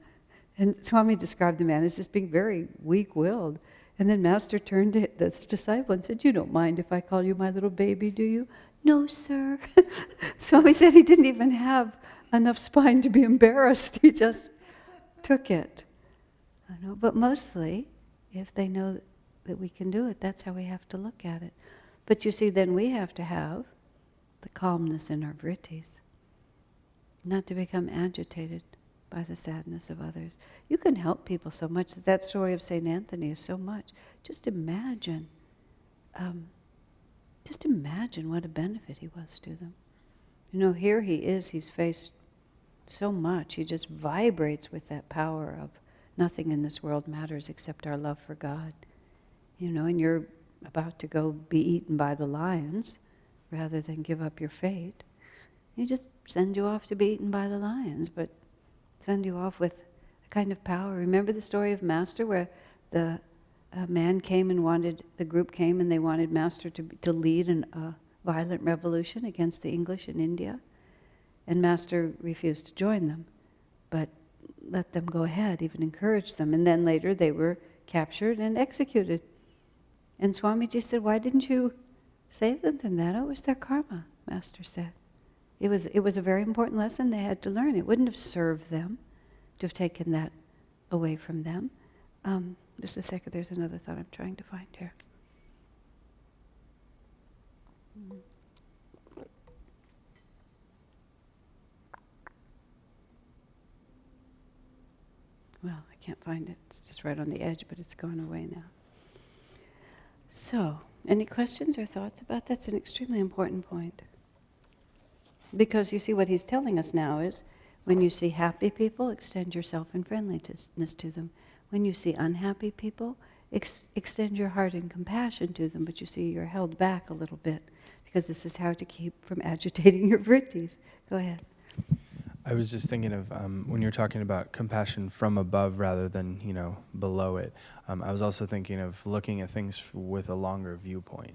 And Swami described the man as just being very weak-willed. And then Master turned to this disciple and said, you don't mind if I call you my little baby, do you? No, sir. Swami said he didn't even have enough spine to be embarrassed. He just took it. I know, but mostly, if they know that we can do it, that's how we have to look at it. But you see, then we have to have the calmness in our vrittis, not to become agitated by the sadness of others. You can help people so much. That story of St. Anthony is so much. Just imagine what a benefit he was to them. Here he is, he's faced so much. He just vibrates with that power of nothing in this world matters except our love for God. And you're about to go be eaten by the lions rather than give up your fate. He just send you off to be eaten by the lions, but send you off with a kind of power. Remember the story of Master where the man came and the group came and they wanted Master to lead a violent revolution against the English in India? And Master refused to join them, but let them go ahead, even encouraged them. And then later they were captured and executed. And Swamiji said, why didn't you save them from that? Oh, it was their karma, Master said. It was a very important lesson they had to learn. It wouldn't have served them to have taken that away from them. Just a second, there's another thought I'm trying to find here. Well, I can't find it. It's just right on the edge, but it's gone away now. So, any questions or thoughts about that? That's an extremely important point. Because you see, what he's telling us now is, When you see happy people, extend yourself in friendliness to them. When you see unhappy people, extend your heart in compassion to them, but you see you're held back a little bit, because this is how to keep from agitating your vrittis. Go ahead. I was just thinking of when you're talking about compassion from above rather than, below it. I was also thinking of looking at things with a longer viewpoint,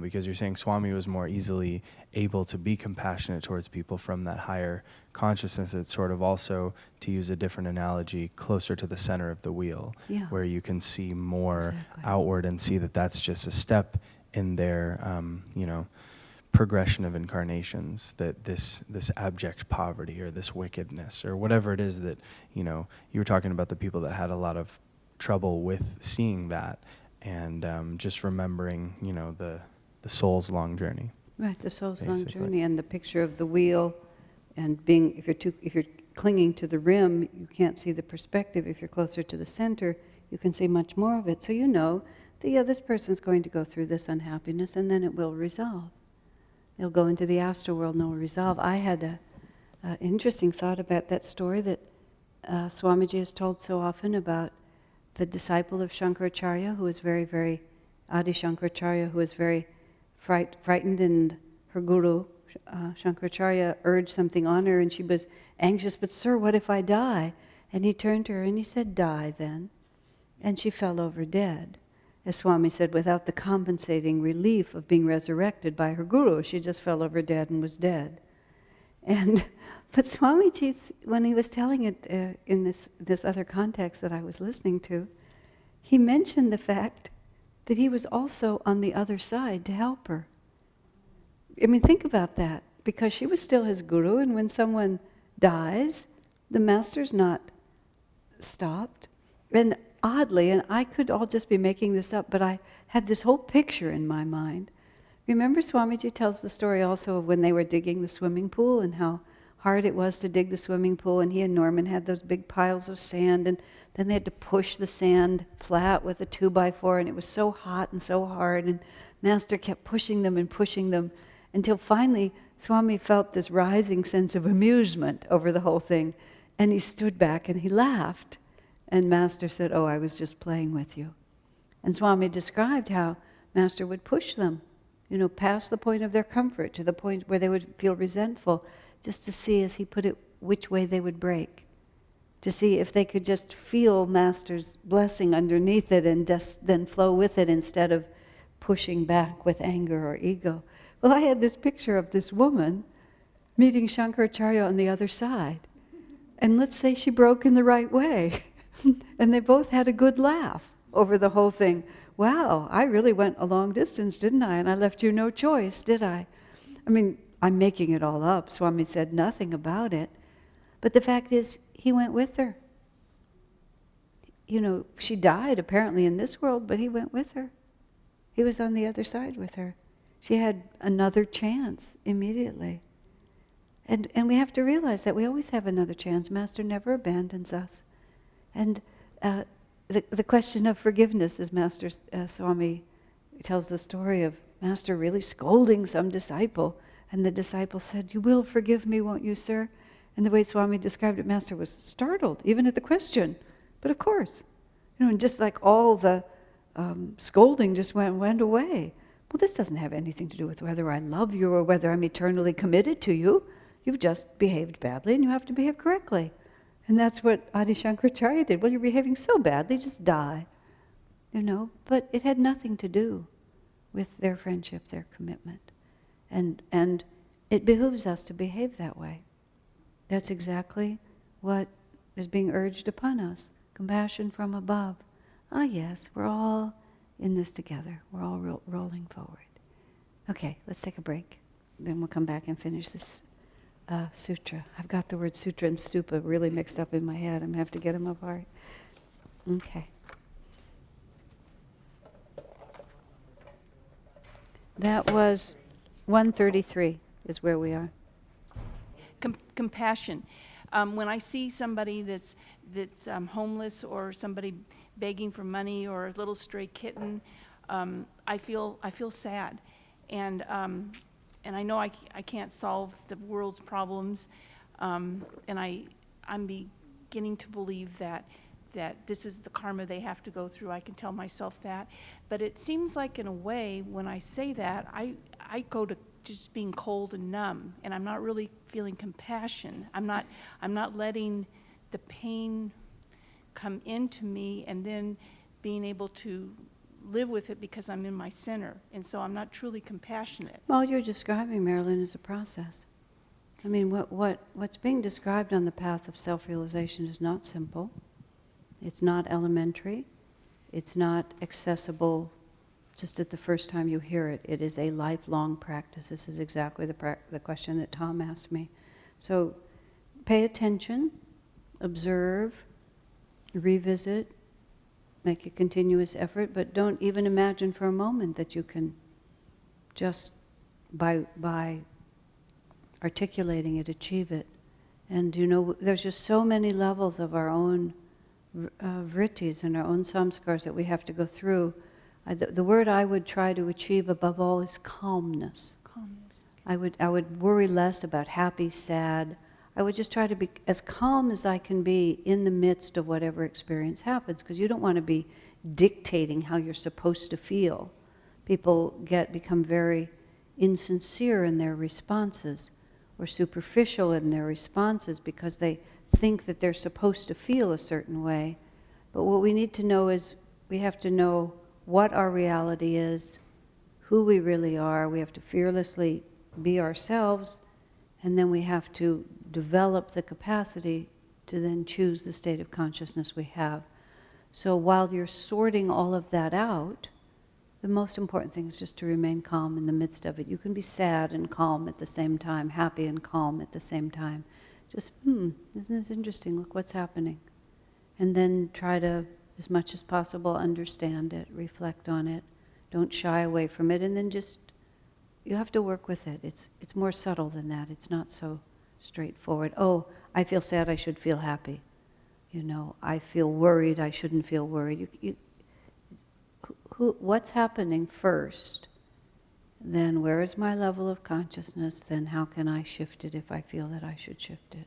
because you're saying Swami was more easily able to be compassionate towards people from that higher consciousness. It's sort of also, to use a different analogy, closer to the center of the wheel, Yeah. where you can see more Exactly. outward and see that that's just a step in their, progression of incarnations, that this abject poverty or this wickedness or whatever it is that, you were talking about the people that had a lot of trouble with seeing that, and just remembering, the soul's long journey. Right, the soul's long Basically. journey, and the picture of the wheel, and being, if you're clinging to the rim, you can't see the perspective. If you're closer to the center, you can see much more of it. So you know that, yeah, this person's going to go through this unhappiness, and then it will resolve. It'll go into the astral world and it'll resolve. I had an interesting thought about that story that Swamiji has told so often about the disciple of Shankaracharya, who was very, very, Adi Shankaracharya, who was very frightened, and her guru, Shankaracharya, urged something on her, and she was anxious, but sir, what if I die? And he turned to her and he said, die then. And she fell over dead. As Swami said, without the compensating relief of being resurrected by her guru, she just fell over dead and was dead. But Swamiji, when he was telling it in this other context that I was listening to, he mentioned the fact that he was also on the other side to help her. I mean, think about that, because she was still his guru, and when someone dies, the master's not stopped. And oddly, and I could all just be making this up, but I had this whole picture in my mind. Remember, Swamiji tells the story also of when they were digging the swimming pool and how hard it was to dig the swimming pool, and he and Norman had those big piles of sand, and then they had to push the sand flat with a 2x4, and it was so hot and so hard, and Master kept pushing them until finally Swami felt this rising sense of amusement over the whole thing, and he stood back and he laughed. And Master said, oh, I was just playing with you. And Swami described how Master would push them, past the point of their comfort to the point where they would feel resentful, just to see, as he put it, which way they would break. To see if they could just feel Master's blessing underneath it and just then flow with it instead of pushing back with anger or ego. Well, I had this picture of this woman meeting Shankaracharya on the other side. And let's say she broke in the right way. And they both had a good laugh over the whole thing. Wow, I really went a long distance, didn't I? And I left you no choice, did I? I mean, I'm making it all up. Swami said nothing about it. But the fact is, he went with her. She died apparently in this world, but he went with her. He was on the other side with her. She had another chance immediately. And we have to realize that we always have another chance. Master never abandons us. And the question of forgiveness, as Master Swami tells the story of Master really scolding some disciple, and the disciple said, you will forgive me, won't you, sir? And the way Swami described it, Master was startled, even at the question. But of course, and just like all the scolding just went away. Well, this doesn't have anything to do with whether I love you or whether I'm eternally committed to you. You've just behaved badly and you have to behave correctly. And that's what Adi Shankaracharya did. Well, you're behaving so badly, just die. But it had nothing to do with their friendship, their commitment. And it behooves us to behave that way. That's exactly what is being urged upon us. Compassion from above. Ah, yes, we're all in this together. We're all rolling forward. Okay, let's take a break. Then we'll come back and finish this sutra. I've got the word sutra and stupa really mixed up in my head. I'm going to have to get them apart. Okay. That was 133 is where we are. Compassion. When I see somebody that's homeless, or somebody begging for money, or a little stray kitten, I feel sad, and I know I can't solve the world's problems, and I'm beginning to believe that this is the karma they have to go through. I can tell myself that. But it seems like, in a way, when I say that, I go to just being cold and numb, and I'm not really feeling compassion. I'm not letting the pain come into me and then being able to live with it because I'm in my center. And so I'm not truly compassionate. All you're describing, Marilyn, is a process. I mean, what's being described on the path of self-realization is not simple. It's not elementary. It's not accessible just at the first time you hear it. It is a lifelong practice. This is exactly the question that Tom asked me. So pay attention, observe, revisit, make a continuous effort, but don't even imagine for a moment that you can just by articulating it, achieve it. And you know, there's just so many levels of our own vrittis and our own samskars that we have to go through. The word I would try to achieve above all is calmness. Calmness. I would worry less about happy, sad. I would just try to be as calm as I can be in the midst of whatever experience happens, because you don't want to be dictating how you're supposed to feel. People become very insincere in their responses or superficial in their responses because they think that they're supposed to feel a certain way. But what we need to know is we have to know what our reality is, who we really are. We have to fearlessly be ourselves, and then we have to develop the capacity to then choose the state of consciousness we have. So while you're sorting all of that out, the most important thing is just to remain calm in the midst of it. You can be sad and calm at the same time, happy and calm at the same time. Just, isn't this interesting? Look what's happening. And then try to, as much as possible, understand it, reflect on it. Don't shy away from it, and then just, you have to work with it. It's more subtle than that. It's not so straightforward. Oh, I feel sad, I should feel happy. You know, I feel worried, I shouldn't feel worried. What's happening first? Then where is my level of consciousness? Then how can I shift it if I feel that I should shift it?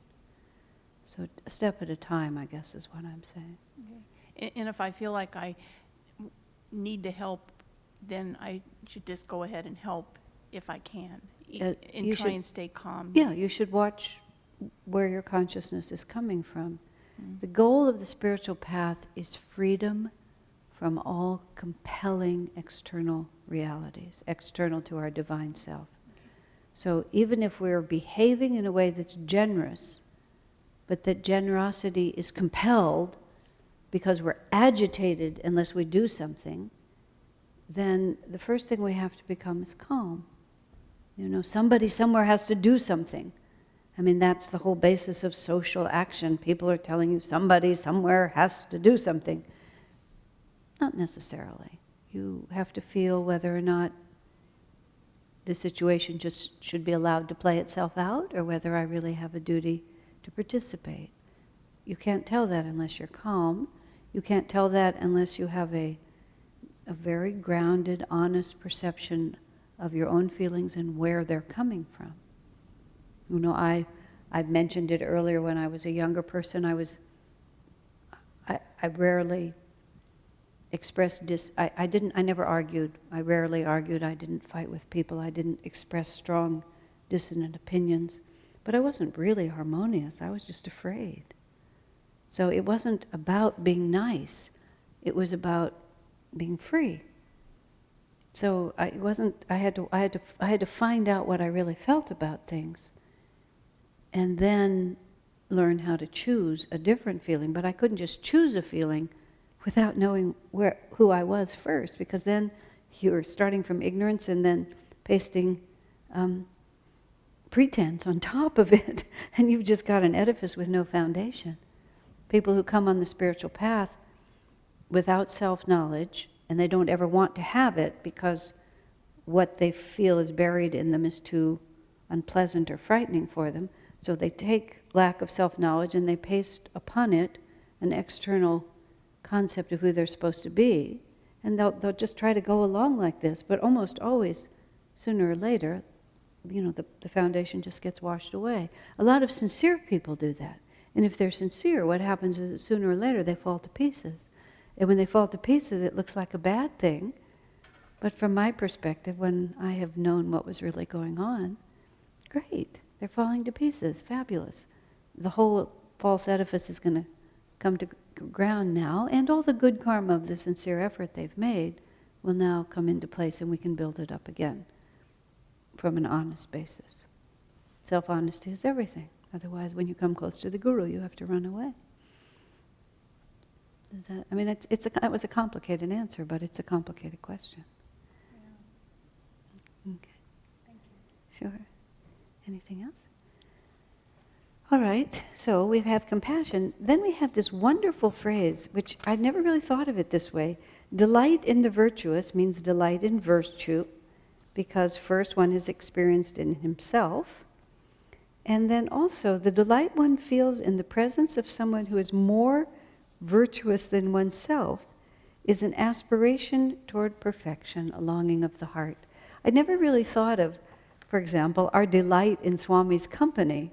So a step at a time, I guess, is what I'm saying. Okay. And if I feel like I need to help, then I should just go ahead and help if I can, and try and stay calm. Yeah, you should watch where your consciousness is coming from. The goal of the spiritual path is freedom from all compelling external realities, external to our divine self. So even if we're behaving in a way that's generous, but that generosity is compelled because we're agitated unless we do something, then the first thing we have to become is calm. You know, somebody somewhere has to do something. I mean, that's the whole basis of social action. People are telling you somebody somewhere has to do something. Not necessarily. You have to feel whether or not the situation just should be allowed to play itself out, or whether I really have a duty to participate. You can't tell that unless you're calm. You can't tell that unless you have a very grounded, honest perception of your own feelings and where they're coming from. You know, I mentioned it earlier when I was a younger person. I rarely expressed I never argued. I rarely argued. I didn't fight with people. I didn't express strong, dissonant opinions. But I wasn't really harmonious. I was just afraid. So it wasn't about being nice. It was about being free. So I had to find out what I really felt about things, and then learn how to choose a different feeling. But I couldn't just choose a feeling without knowing who I was first, because then you're starting from ignorance and then pasting pretense on top of it, and you've just got an edifice with no foundation. People who come on the spiritual path without self-knowledge, and they don't ever want to have it because what they feel is buried in them is too unpleasant or frightening for them. So they take lack of self-knowledge and they paste upon it an external concept of who they're supposed to be. And they'll just try to go along like this, but almost always, sooner or later, you know, the foundation just gets washed away. A lot of sincere people do that. And if they're sincere, what happens is that sooner or later they fall to pieces. And when they fall to pieces, it looks like a bad thing. But from my perspective, when I have known what was really going on, great, they're falling to pieces, fabulous. The whole false edifice is going to come to ground now, and all the good karma of the sincere effort they've made will now come into place, and we can build it up again from an honest basis. Self-honesty is everything. Otherwise, when you come close to the Guru, you have to run away. Does that, I mean, that was a complicated answer, but it's a complicated question. Okay. Thank you. Sure. Anything else? All right, so we have compassion. Then we have this wonderful phrase, which I've never really thought of it this way. Delight in the virtuous means delight in virtue, because first one is experienced in himself, and then also the delight one feels in the presence of someone who is more virtuous than oneself is an aspiration toward perfection, a longing of the heart. I never really thought of, for example, our delight in Swami's company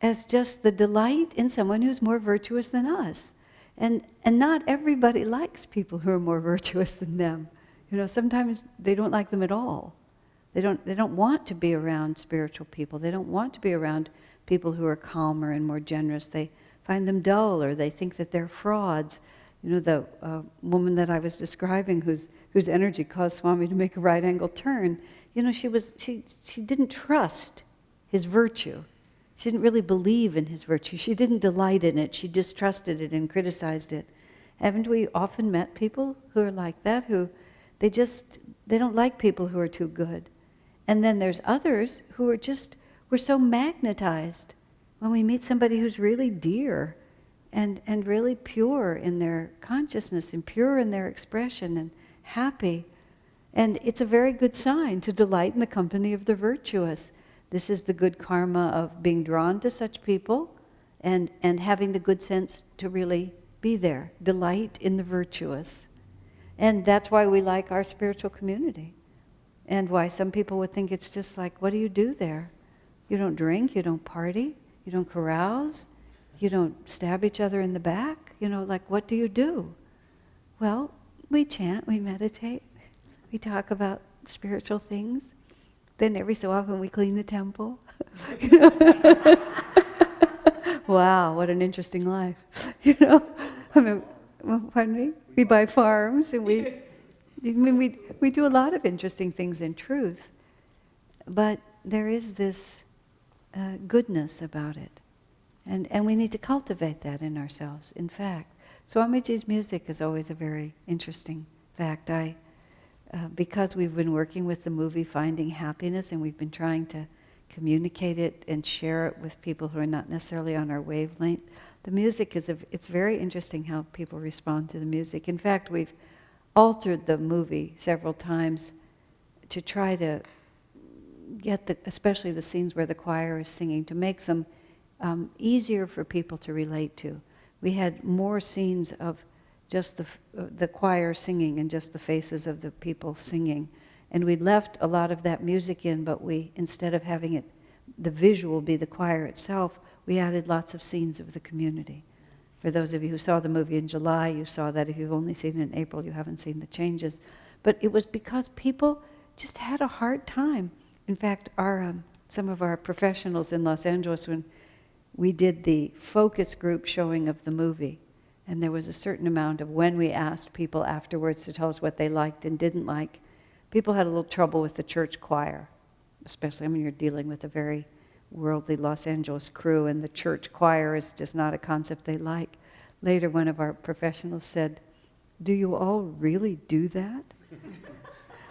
as just the delight in someone who's more virtuous than us. And not everybody likes people who are more virtuous than them. You know, sometimes they don't like them at all. They don't want to be around spiritual people. They don't want to be around people who are calmer and more generous. They find them dull, or they think that they're frauds. You know, the woman that I was describing whose energy caused Swami to make a right angle turn, you know, she didn't trust his virtue. She didn't really believe in his virtue. She didn't delight in it. She distrusted it and criticized it. Haven't we often met people who are like that, who they don't like people who are too good? And then there's others who are we're so magnetized when we meet somebody who's really dear and really pure in their consciousness and pure in their expression and happy. And it's a very good sign to delight in the company of the virtuous. This is the good karma of being drawn to such people and having the good sense to really be there. Delight in the virtuous. And that's why we like our spiritual community. And why some people would think it's just like, what do you do there? You don't drink, you don't party, you don't carouse, you don't stab each other in the back. You know, like, what do you do? Well, we chant, we meditate, we talk about spiritual things. Then every so often we clean the temple. Wow, what an interesting life. You know, I mean, pardon me? We buy farms and we do a lot of interesting things in truth. But there is this goodness about it. And we need to cultivate that in ourselves. In fact, Swamiji's music is always a very interesting fact. Because we've been working with the movie Finding Happiness, and we've been trying to communicate it and share it with people who are not necessarily on our wavelength, the music it's very interesting how people respond to the music. In fact, we've altered the movie several times to try to get especially the scenes where the choir is singing, to make them easier for people to relate to. We had more scenes of just the choir singing and just the faces of the people singing. And we left a lot of that music in, but instead of having the visual be the choir itself, we added lots of scenes of the community. For those of you who saw the movie in July, you saw that. If you've only seen it in April, you haven't seen the changes. But it was because people just had a hard time. In fact, some of our professionals in Los Angeles, when we did the focus group showing of the movie, and there was a certain amount of when we asked people afterwards to tell us what they liked and didn't like, people had a little trouble with the church choir, especially, I mean, you're dealing with a very worldly Los Angeles crew, and the church choir is just not a concept they like. Later, one of our professionals said, "Do you all really do that?"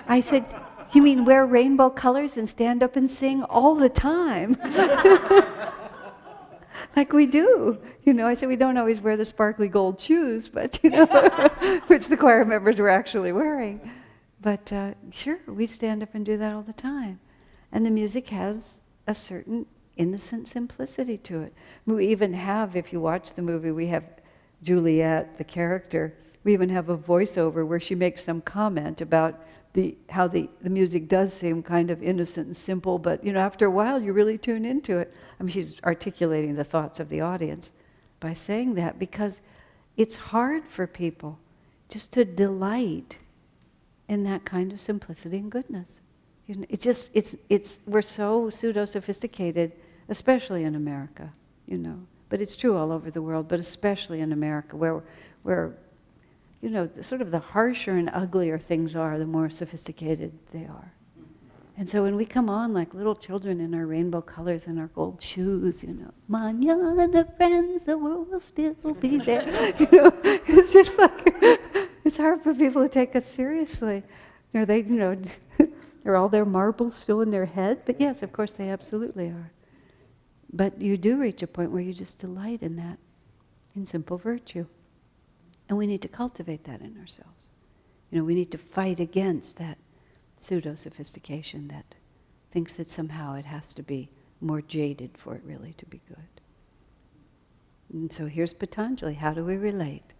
I said, "You mean wear rainbow colors and stand up and sing all the time?" Like we do. You know, I said we don't always wear the sparkly gold shoes, but, you know, which the choir members were actually wearing. But sure, we stand up and do that all the time. And the music has a certain innocent simplicity to it. We even have, if you watch the movie, we have Juliet, the character, we even have a voiceover where she makes some comment about the music does seem kind of innocent and simple, but after a while you really tune into it. I mean, she's articulating the thoughts of the audience by saying that, because it's hard for people just to delight in that kind of simplicity and goodness. We're so pseudo-sophisticated, especially in America, But it's true all over the world, but especially in America, where sort of the harsher and uglier things are, the more sophisticated they are. And so when we come on like little children in our rainbow colors and our gold shoes, Mañana, friends, the world will still be there. It's just like, it's hard for people to take us seriously. Are all their marbles still in their head? But yes, of course they absolutely are. But you do reach a point where you just delight in that, in simple virtue. And we need to cultivate that in ourselves. We need to fight against that pseudo-sophistication that thinks that somehow it has to be more jaded for it really to be good. And so here's Patanjali. How do we relate?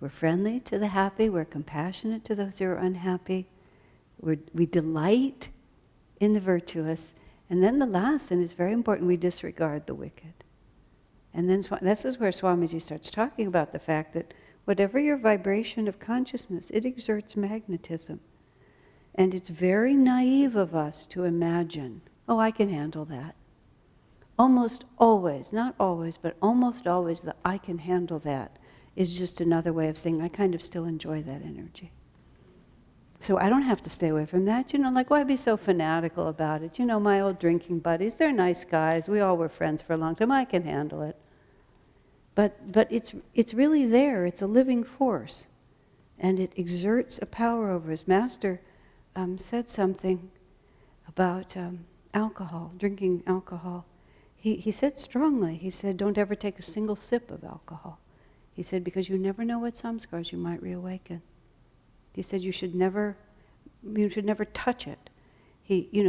We're friendly to the happy. We're compassionate to those who are unhappy. We delight in the virtuous. And then the last, and it's very important, we disregard the wicked. And then this is where Swamiji starts talking about the fact that whatever your vibration of consciousness, it exerts magnetism. And it's very naive of us to imagine, oh, I can handle that. Almost always, not always, but almost always, the I can handle that is just another way of saying I kind of still enjoy that energy. So I don't have to stay away from that. Why be so fanatical about it? My old drinking buddies, they're nice guys. We all were friends for a long time. I can handle it. But it's really there. It's a living force. And it exerts a power over us. Master said something about alcohol, drinking alcohol. He said strongly, he said, don't ever take a single sip of alcohol. He said, because you never know what samskars you might reawaken. He said you should never touch it.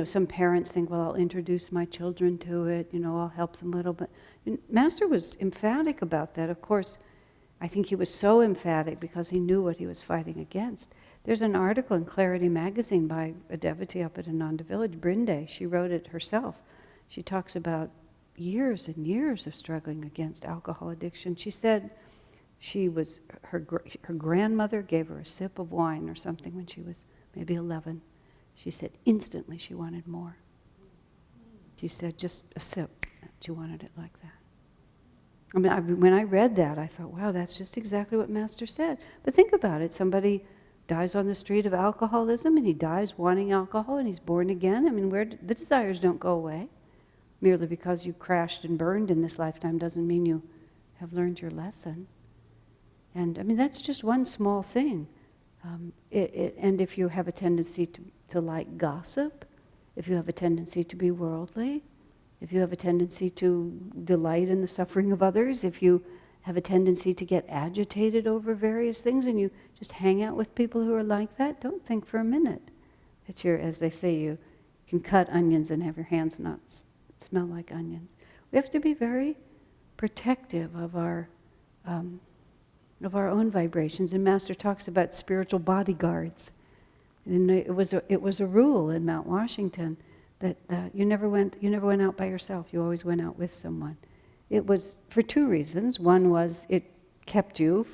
Some parents think, well, I'll introduce my children to it, I'll help them a little bit. Master was emphatic about that. Of course, I think he was so emphatic because he knew what he was fighting against. There's an article in Clarity magazine by a devotee up at Ananda Village, Brinde. She wrote it herself. She talks about years and years of struggling against alcohol addiction. She said her grandmother gave her a sip of wine or something when she was maybe 11. She said instantly she wanted more. She said just a sip, she wanted it like that. I mean, when I read that, I thought, wow, that's just exactly what Master said. But think about it. Somebody dies on the street of alcoholism, and he dies wanting alcohol, and he's born again. I mean, the desires don't go away. Merely because you crashed and burned in this lifetime doesn't mean you have learned your lesson. And I mean, that's just one small thing. And if you have a tendency to like gossip, if you have a tendency to be worldly, if you have a tendency to delight in the suffering of others, if you have a tendency to get agitated over various things and you just hang out with people who are like that, don't think for a minute that you're, as they say, you can cut onions and have your hands not smell like onions. We have to be very protective of our own vibrations. And Master talks about spiritual bodyguards. And it was a rule in Mount Washington that you never went out by yourself. You always went out with someone. It was for two reasons. One was it kept you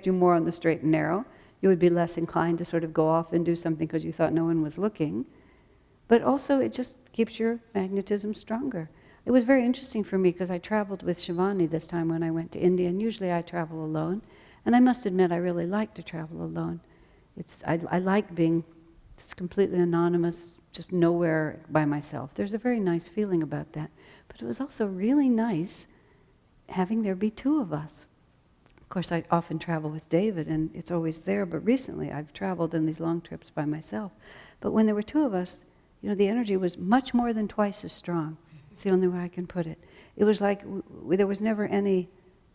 more on the straight and narrow. You would be less inclined to sort of go off and do something because you thought no one was looking. But also it just keeps your magnetism stronger. It was very interesting for me because I traveled with Shivani this time when I went to India, and usually I travel alone. And I must admit I really like to travel alone. I like being just completely anonymous, just nowhere by myself. There's a very nice feeling about that. But it was also really nice having there be two of us. Of course, I often travel with David, and it's always there, but recently I've traveled in these long trips by myself. But when there were two of us, the energy was much more than twice as strong. It's the only way I can put it. It was like there was never any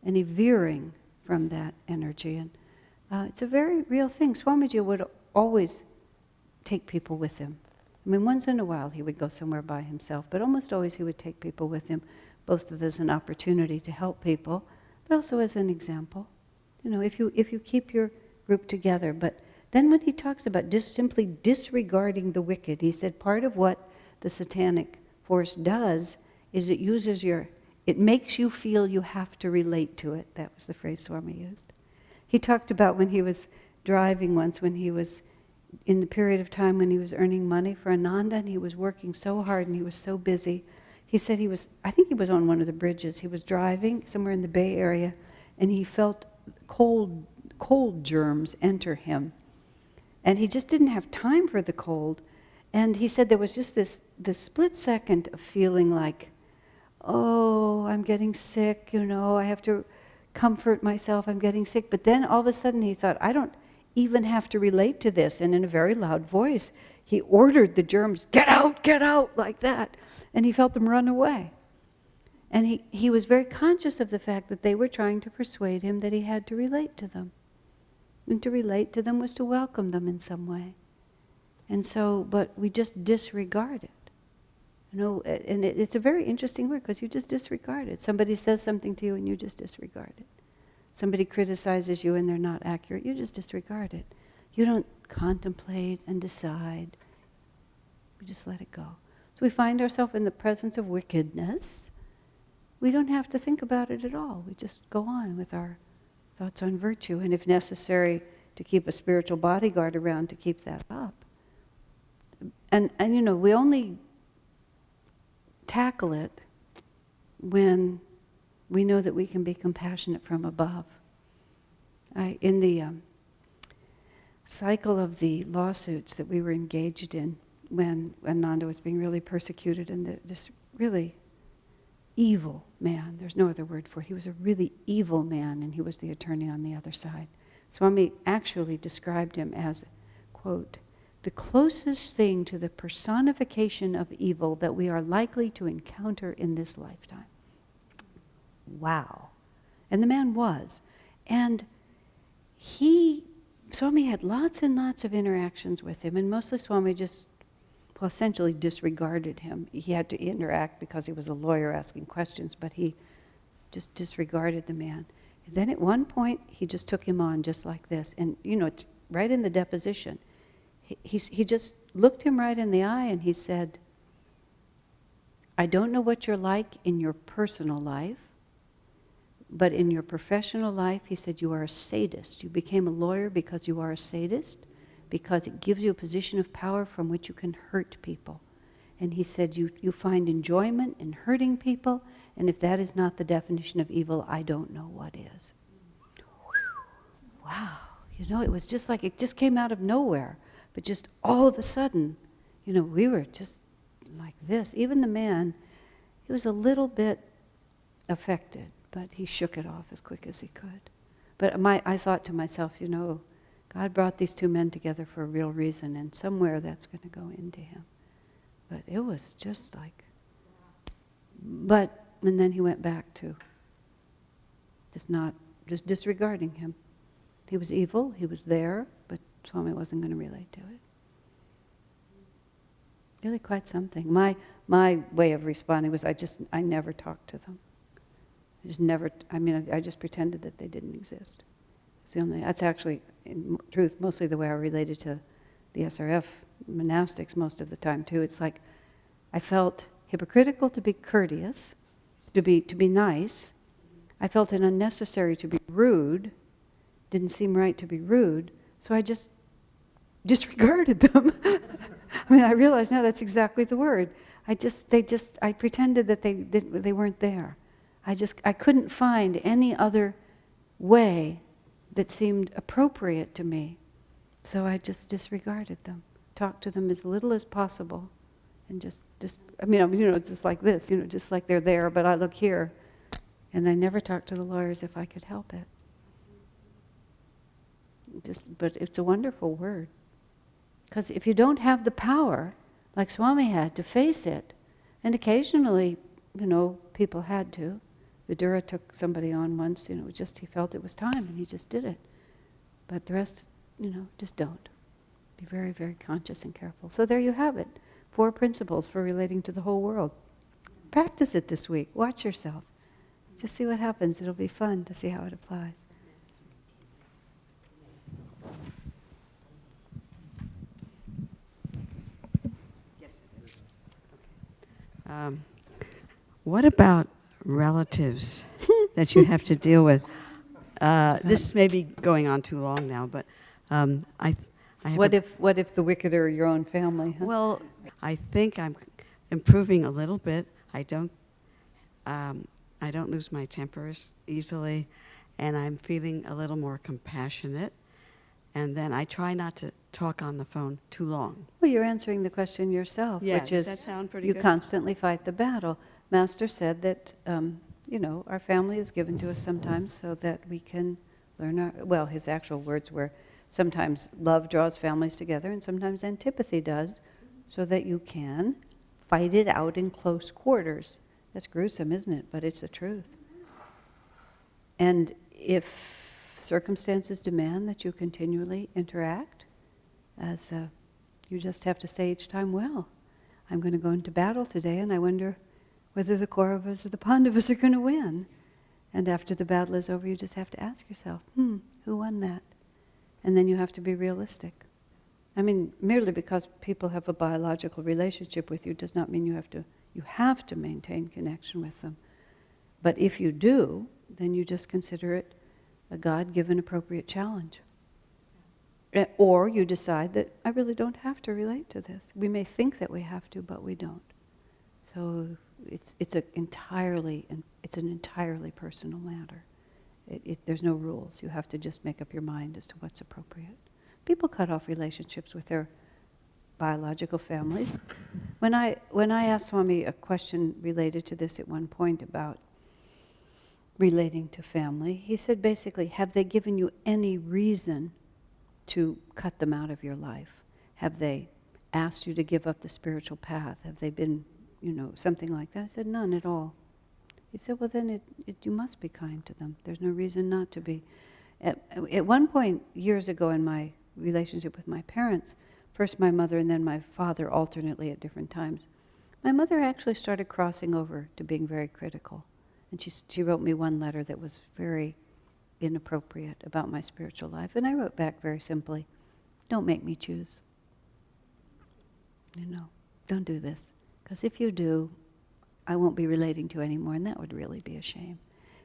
veering from that energy. And it's a very real thing. Swamiji would always take people with him. I mean, once in a while he would go somewhere by himself, but almost always he would take people with him, both as an opportunity to help people, but also as an example. If you keep your group together, but Then when he talks about just simply disregarding the wicked, he said part of what the satanic force does is it makes you feel you have to relate to it. That was the phrase Swami used. He talked about when he was driving once, when he was in the period of time when he was earning money for Ananda, and he was working so hard and he was so busy. He said I think he was on one of the bridges. He was driving somewhere in the Bay Area, and he felt cold germs enter him. And he just didn't have time for the cold. And he said there was just this split second of feeling like, oh, I'm getting sick, I have to comfort myself, I'm getting sick. But then all of a sudden he thought, I don't even have to relate to this. And in a very loud voice, he ordered the germs, get out, like that. And he felt them run away. And he was very conscious of the fact that they were trying to persuade him that he had to relate to them. And to relate to them was to welcome them in some way. And so, but we just disregard it. And it's a very interesting word because you just disregard it. Somebody says something to you and you just disregard it. Somebody criticizes you and they're not accurate, you just disregard it. You don't contemplate and decide. We just let it go. So we find ourselves in the presence of wickedness. We don't have to think about it at all. We just go on with our thoughts on virtue, and if necessary, to keep a spiritual bodyguard around to keep that up. And we only tackle it when we know that we can be compassionate from above. In the cycle of the lawsuits that we were engaged in when Ananda was being really persecuted, and this really evil man, there's no other word for it, he was a really evil man, and he was the attorney on the other side. Swami actually described him as, quote, the closest thing to the personification of evil that we are likely to encounter in this lifetime. Wow. And the man was. And Swami had lots and lots of interactions with him, and mostly Swami just, essentially disregarded him. He had to interact because he was a lawyer asking questions, but he just disregarded the man. And then at one point, he just took him on just like this. And, it's right in the deposition. He just looked him right in the eye and he said, I don't know what you're like in your personal life, but in your professional life, he said, you are a sadist. You became a lawyer because you are a sadist, because it gives you a position of power from which you can hurt people. And he said, you find enjoyment in hurting people, and if that is not the definition of evil, I don't know what is. Wow. It was just like it just came out of nowhere. But just all of a sudden, we were just like this. Even the man, he was a little bit affected, but he shook it off as quick as he could. But I thought to myself, God brought these two men together for a real reason, and somewhere that's going to go into him. But it was just like, and then he went back to just disregarding him. He was evil, he was there, but Swami wasn't going to relate to it. Really quite something. My way of responding was I never talked to them. I just pretended that they didn't exist. That's actually, in truth, mostly the way I related to the SRF monastics most of the time too. It's like I felt hypocritical to be courteous, to be nice. I felt it unnecessary to be rude. Didn't seem right to be rude, so I just disregarded them. I realize now that's exactly the word. I pretended that they weren't there. I couldn't find any other way that seemed appropriate to me. So I just disregarded them, talked to them as little as possible, and just it's just like this, just like they're there, but I look here. And I never talked to the lawyers if I could help it. But it's a wonderful word. Because if you don't have the power, like Swami had, to face it, and occasionally, people had to. Vidura took somebody on once, he felt it was time and he just did it. But the rest, just don't. Be very, very conscious and careful. So there you have it. 4 principles for relating to the whole world. Practice it this week. Watch yourself. Just see what happens. It'll be fun to see how it applies. What about relatives that you have to deal with? This may be going on too long now, but I have What if the wicked are your own family? Huh? well, I think I'm improving a little bit. I don't lose my temper easily, and I'm feeling a little more compassionate. And then I try not to talk on the phone too long. Well, you're answering the question yourself, Yeah, which does is that sound pretty you good? constantly fight the battle. Master said that, our family is given to us sometimes so that we can learn well, his actual words were, sometimes love draws families together and sometimes antipathy does, so that you can fight it out in close quarters. That's gruesome, isn't it? But it's the truth. And if circumstances demand that you continually interact, you just have to say each time, well, I'm going to go into battle today, and I wonder whether the Kauravas or the Pandavas are going to win. And after the battle is over, you just have to ask yourself, who won that? And then you have to be realistic. I mean, merely because people have a biological relationship with you does not mean you have to maintain connection with them. But if you do, then you just consider it a God-given appropriate challenge. Or you decide that I really don't have to relate to this. We may think that we have to, but we don't. So it's an entirely personal matter. There's no rules. You have to just make up your mind as to what's appropriate. People cut off relationships with their biological families. When I asked Swami a question related to this at one point about relating to family, he said basically, have they given you any reason to cut them out of your life? Have they asked you to give up the spiritual path? Have they been, something like that? I said, none at all. He said, well then you must be kind to them. There's no reason not to be. At one point, years ago in my relationship with my parents, first my mother and then my father alternately at different times, my mother actually started crossing over to being very critical. And she wrote me one letter that was very inappropriate about my spiritual life. And I wrote back very simply, don't make me choose. Don't do this. Because if you do, I won't be relating to you anymore, and that would really be a shame.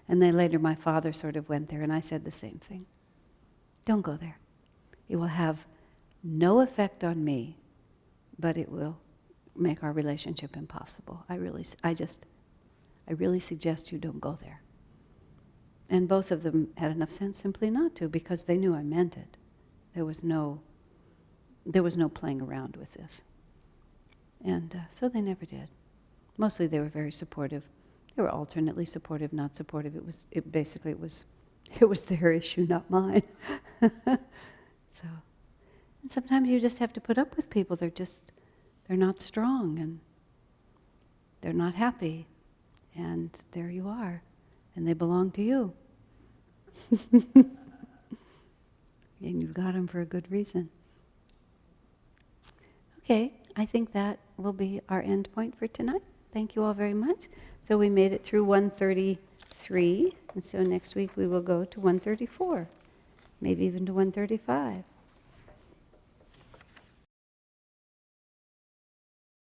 And then later my father sort of went there, and I said the same thing. Don't go there. It will have no effect on me, but it will make our relationship impossible. I really suggest you don't go there. And both of them had enough sense simply not to, because they knew I meant it. There was no playing around with this. And so they never did. Mostly they were very supportive. They were alternately supportive, not supportive. It was their issue, not mine. So, and sometimes you just have to put up with people. They're not strong, and they're not happy. And there you are. And they belong to you. And you've got them for a good reason. Okay, I think that will be our end point for tonight. Thank you all very much. So we made it through 133, and so next week we will go to 134, maybe even to 135.